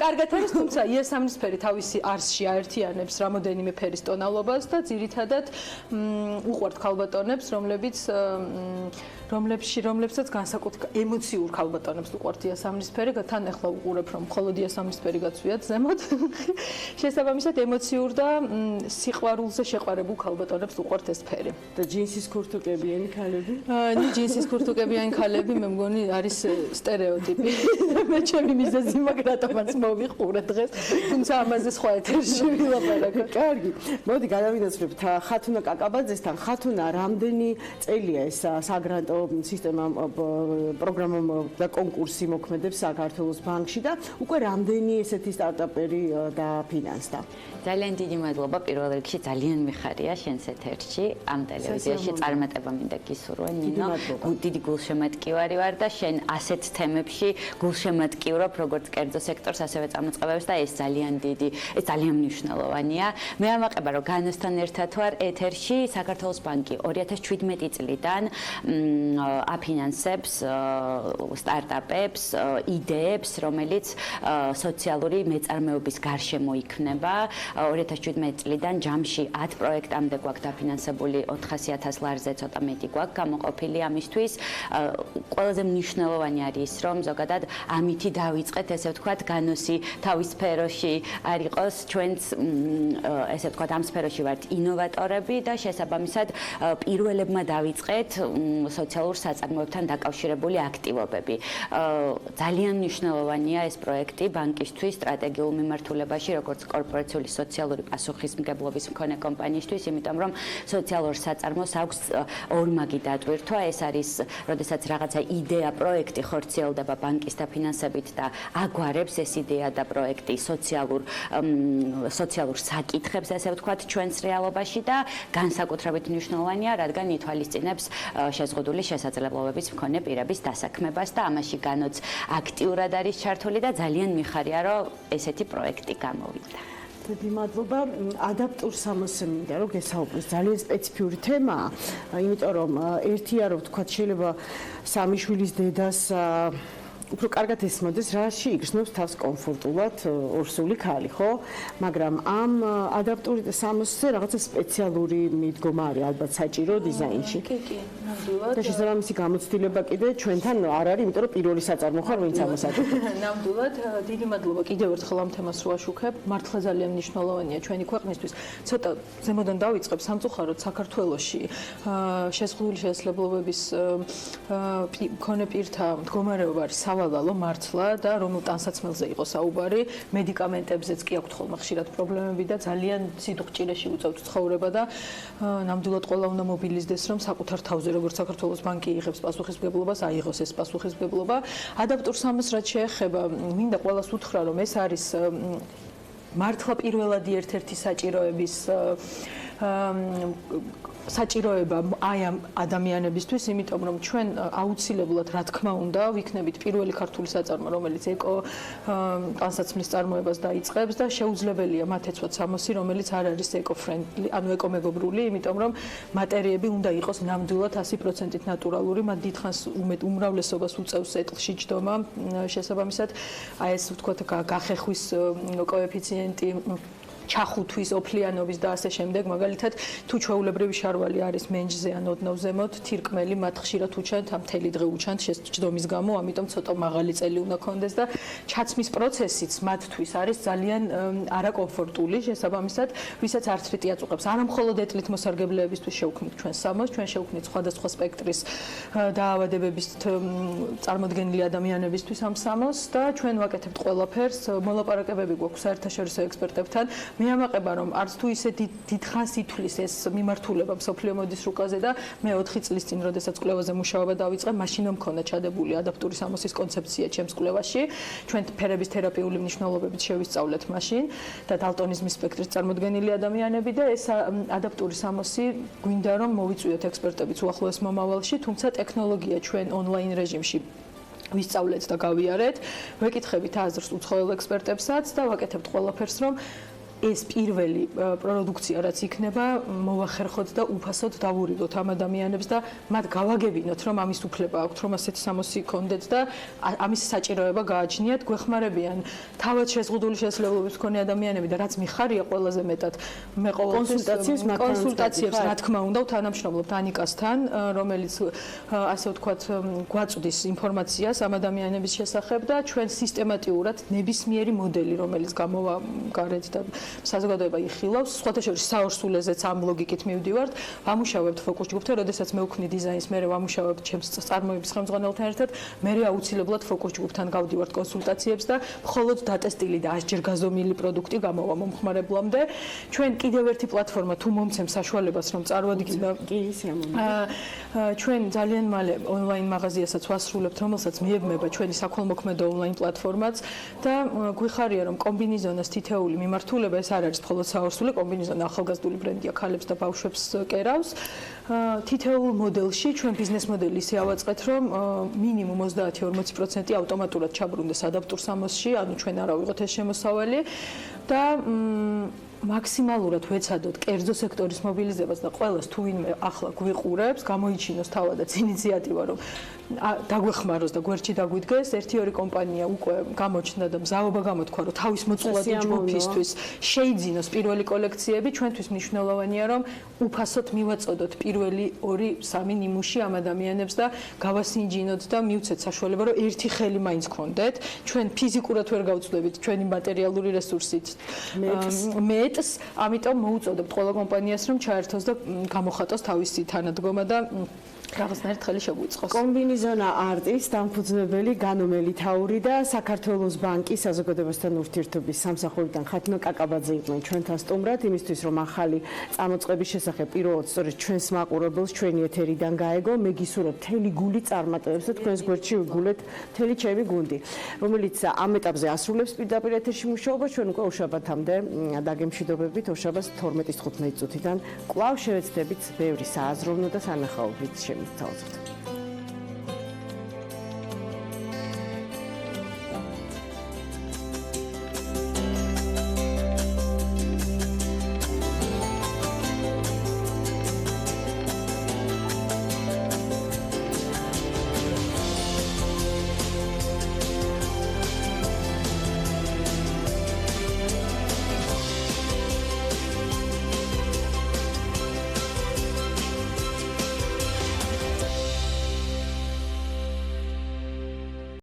კარგად არის თუმცა იასამნისფერი თავისი არსში აერთიანებს რამოდენიმე ფერის ტონალობას და ძირითადად უყვართ ქალბატონებს რომლებსაც განსაკუთრებით ემოციურ ქალბატონებს უყვართ იასამნისფერი თან ახლა უყურებ რომ მხოლოდ იასამნისფერი გაცვიათ ზემოთ შესაბამისად ემოციურ და სიყვარულზე შეყვარებულ ქალბატონებს უყვართ ეს ფერი და ჯინსის ქურთუკებიანი ქალები ჯინსის ქურთუკებიანი ქალები მე მგონი არის სტერეოტიპი მე ჩემი მიზეზი მაქვს რატომაც მოვიყურე დღეს თუმცა ამაზე სხვა ეთერში ვილაპარაკო კარგი მოდი გადავინაცვლებთ ხათუნა კაკაბაძესთან ხათუნა რამდენი წელია ეს საგრანტო სისტემა პროგრამა და კონკურსი მოქმედებს საქართველოს ბანკში და უკვე რამდენი ესეთი სტარტაპერი დაფინანსდა ძალიან დიდი მადლობა პირველ რიგში ძალიან მიხარია შენს ეთერში ამ ტელევიზიაში წარმატება მინდა გისურვო ნინო დიდი გულშემატკივარი ვარ და შენ ასეთ თემებში გულშემატკივრობ როგორც კერძო სექტორს ასევე წამოწყებებს და ეს ძალიან მნიშვნელოვანია მე ამაყება რომ განოსთან ერთად ვარ ეთერში საქართველოს ბანკი 2017 წლიდან აფინანსებს სტარტაპებს იდეებს რომელიც სოციალური მეწარმეობის გარშემო იქნება 2017 წლიდან ჯამში 10 პროექტამდე გვაქვს დაფინანსებული 400,000 ლარზე ცოტა მეტი გვაქვს გამოყოფილი ამისთვის ყველაზე მნიშვნელოვანი არის რომ ზოგადად ამითი დავიწყეთ ესე ვთქვათ განოსი თავის სფეროში არ იყოს ჩვენც ესე ვთქვათ ამ სფეროში ვართ ინოვატორები და შესაბამისად პირველებმა დავიწყეთ სოციალურ საწარმოებთან დაკავშირებული აქტივობები ძალიან მნიშვნელოვანია ეს პროექტი ბანკისთვის სტრატეგიულ მიმართულებაში როგორც კორპორაციული სოციალური პასუხისმგებლობის მქონე კომპანიისთვის იმიტომ რომ სოციალურ საწარმოს აქვს ორმაგი დატვირთვა ეს არის როდესაც რაღაცა იდეა პროექტი ხორციელდება ბანკის დაფინანსებით და აგვარებს ეს იდეა და პროექტი სოციალურ საკითხებს ასე ვთქვათ ჩვენს რეალობაში და განსაკუთრებით მნიშვნელოვანია რადგან ითვალისწინებს შეზღუდული შესაძლებლობების მქონე პირების დასაქმებას და ამაში განოც აქტიურად არის ჩართული და ძალიან მიხარია რომ ესეთი პროექტი გამოვიდა დიდი მადლობა. ადაპტურ სამოსზე მინდა რომ გესაუბროს. ძალიან სპეციფიური თემაა, იმიტომ რომ ერთია რომ თქვა შეიძლება სამი შვილის დედას უფრო კარგად ესმოდეს, რაში იგრძნობს თავს კომფორტულად ორსული ქალი, ხო? მაგრამ ამ ადაპტური სამოსზე რაღაცა სპეციალური მიდგომა არის ალბათ საჭირო დიზაინში. კი, ნამდვილად. და შესაბამისი გამოცდილება კიდე ჩვენთან არ არის, იმიტომ რომ პირველი საწარმო ხარ, ვინც ამას აკეთებს. ნამდვილად, დიდი მადლობა კიდევ ერთხელ ამ თემას რო აშუქებ. მართლა ძალიან მნიშვნელოვანია ჩვენი ქვეყნისთვის. ცოტა ზემოდან დავიწყებ სამწუხაროდ საქართველოში შეზღუდული შესაძლებლობების მქონე პირთა მდგომარეობა არის სავალალო მართლა და რომელ ტანსაცმელზე იყო საუბარი, მედიკამენტებზეც კი აქვთ ხოლმე ხშირად პრობლემები და ძალიან სიდუხჭირეში უწევთ ცხოვრება და ნამდვილად ყველა უნდა მობილიზდეს, რომ საკუთარ თავზე როგორც საქართველოს ბანკი იღებს პასუხისმგებლობას, აიღოს ეს პასუხისმგებლობა. ადაპტურ სამოს რაც შეეხება, მინდა ყველას უთხრა, რომ ეს არის მართლა პირველადი ერთ-ერთი საჭიროების საჭიროება აი ამ ადამიანებისთვის, იმიტომ რომ ჩვენ აუცილებლად რა თქმა უნდა ვიქნებით პირველი ქართული საწარმო, რომელიც ეკო ტანსაცმლის წარმოებას დაიწყებს და შეუძლებელია მათ ეცვათ სამოსი, რომელიც არ არის ეკო-ფრენდლი, ანუ ეკომეგობრული, იმიტომ რომ მატერიები უნდა იყოს ნამდვილად 100%-ით ნატურალური, მათ დიდხანს უმრავლესობას უწევს ეტლში ჯდომა, შესაბამისად, აი ეს ვთქვათ გახეხვის კოეფიციენტი ჩახუთვის, ოფლიანობის და ასე შემდეგ, მაგალითად, თუ ჩვეულებრივი შარვალი არის მენჯზე ან ოდნავ ზემოთ, თირკმელი მათ ხშირად უჩანთ, ამ მთელი დღე უჩანთ ჯდომის გამო, ამიტომ ცოტა მაღალი წელი უნდა კონდეს და ჩაცმის პროცესიც მათთვის არის ძალიან არაკომფორტული, შესაბამისად, ვისაც ართრიტი აწუხებს. არა მხოლოდ ეტლით მოსარგებლეებისთვის შევქმნით ჩვენ სამოს, ჩვენ შევქმნით სხვადასხვა სპექტრის დაავადებების წარმოდგენილი ადამიანებისთვის ამ სამოს და ჩვენ ვაკეთებთ ყველაფერს, მოლაპარაკებები გვაქვს საერთაშორისო ექსპერტებთან. მე ამაყება რომ არც თუ ისე დიდხანს ითვლის ეს მიმართულება მსოფლიო მოდის რუკაზე და მე 4 წლის წინ როდესაც კვლევაზე მუშაობა დავიწყე, მაშინ მქონდა ჩადებული ადაპტური სამოსის კონცეფცია ჩემს კვლევაში. ჩვენ ფერების თერაპიული მნიშვნელობებით შევისწავლეთ მაშინ და დალტონიზმის სპექტრის წარმოდგენილი ადამიანები და ეს ადაპტური სამოსი გვინდა რომ მოვიწვიოთ ექსპერტებიც უახლოეს მომავალში, თუმცა ტექნოლოგია ჩვენ ონლაინ რეჟიმში ვისწავლეთ და გავიარეთ. ვეკითხებით აზრს უცხოელ ექსპერტებსაც და ვაკეთებთ ყველაფერს რომ ეს პირველი პროდუქცია რაც იქნება მოვახერხოთ და უფასოდ დავურიგოთ ამ ადამიანებს და მათ გავაგებინოთ რომ ამის უფლება აქვთ რომ ასეთი სამოსი კონდეთ და ამის საჭიროება გააჩნიათ გვეხმარებიან თავად შეზღუდული შესაძლებლობების მქონე ადამიანები და რაც მიხარია ყველაზე მეტად მე ყოველთვის კონსულტაციებს რა თქმა უნდა თანამშრომლობთ ანიკასთან რომელიც ასე ვთქვათ გვაწვდის ინფორმაციას ამ ადამიანების შესახებ და ჩვენ სისტემატიურად ნებისმიერი მოდელი რომელიც გამოვა გარეთ და საზოგადოება იხილავს, სხვათა შორის საორსულეზეც ამ ლოგიკით მივდივართ, ვამუშავებთ ფოკუს ჯგუფთან, როდესაც მე ვქნი დიზაინს, მე ვამუშავებთ ჩემს წარმოების ხელმძღვანელთან ერთად, მე აუცილებლად ფოკუს ჯგუფთან გავდივართ კონსულტაციებს და მხოლოდ დატესტილი და 100-ჯერ გაზომილი პროდუქტი გამოვა მომხმარებლამდე. ჩვენ კიდევ ერთი პლატფორმა თუ მომცემს საშუალებას, რომ წარმოვადგინო ჩვენ ძალიან მალე ონლაინ მაღაზიასაც ვასრულებთ, რომელსაც მიებმება ჩვენი საქველმოქმედო ონლაინ პლატფორმაც და გვიხარია, რომ კომბინიზონას თითეული მიმართულება ეს არ არის მხოლოდ საორსული კომბინიზონი, ახალგაზრდული ბრენდია, ქალებს და ბავშვებს კერავს. თითოეულ მოდელში ჩვენ ბიზნეს მოდელი ისე ავაწყეთ, რომ მინიმუმ 30-40% ავტომატურად ჩაბრუნდეს ადაპტურ სამოსში, ანუ ჩვენ არ ავიღოთ ეს შემოსავალი და მაქსიმალურად ვეცადოთ კერძო სექტორის მობილიზებას და ყველას თუ ვინმე ახლა გვიყურებს, გამოიჩინოს თავადაც ინიციატივა, რომ დაგვეხმაროს და გვერდში დაგვიდგეს. 1-2 კომპანია უკვე გამოჩნდა და მზაობა გამოთქვა, რომ თავის მოწყვლადი ჯგუფისთვის შეიძინოს პირველი კოლექციები. ჩვენთვის მნიშვნელოვანია, რომ უფასოდ მივაწოდოთ პირველი 2-3 ნიმუში ამ ადამიანებს და გავასინჯინოთ და მივცეთ საშუალება, რომ ერთი ხელი მაინც გქონდეთ. ჩვენ ფიზიკურად ვერ გავწვდებით ჩვენი მატერიალური რესურსით. მეტს, ამიტომ მოუწოდებთ ყველა კომპანიას, რომ ჩაერთოს და გამოხატოს თავისი თანადგომა და რაღაცნაირად ხელი შეგვიწყოს. კომბინიზონა არტის დამფუძნებელი განო მელითაური და საქართველოს ბანკის საზოგადოებასთან ურთიერთობის სამსახურიდან ხათმა კაკაბაძე იყვნენ ჩვენთან სტუმრად, იმისთვის რომ ახალი წამოწყების შესახებ პირველად სწორედ ჩვენს მაყურებელს ჩვენი ეთერიდან გაეგო, მე გისურვებ მთელი გული წარმატებებს და თქვენს გვერდში ვიგულეთ მთელი ჩემი გუნდი, რომელიც ამ ეტაპზე ასრულებს პირდაპირ ეთერში მუშაობას. ჩვენ უკვე უშაბათამდე დაგემშვიდობებით, უშაბათს 12:15 წუთიდან კვლავ შევეცდებით ბევრი სააზროვნო და სანახაობრივ შემოსავლით.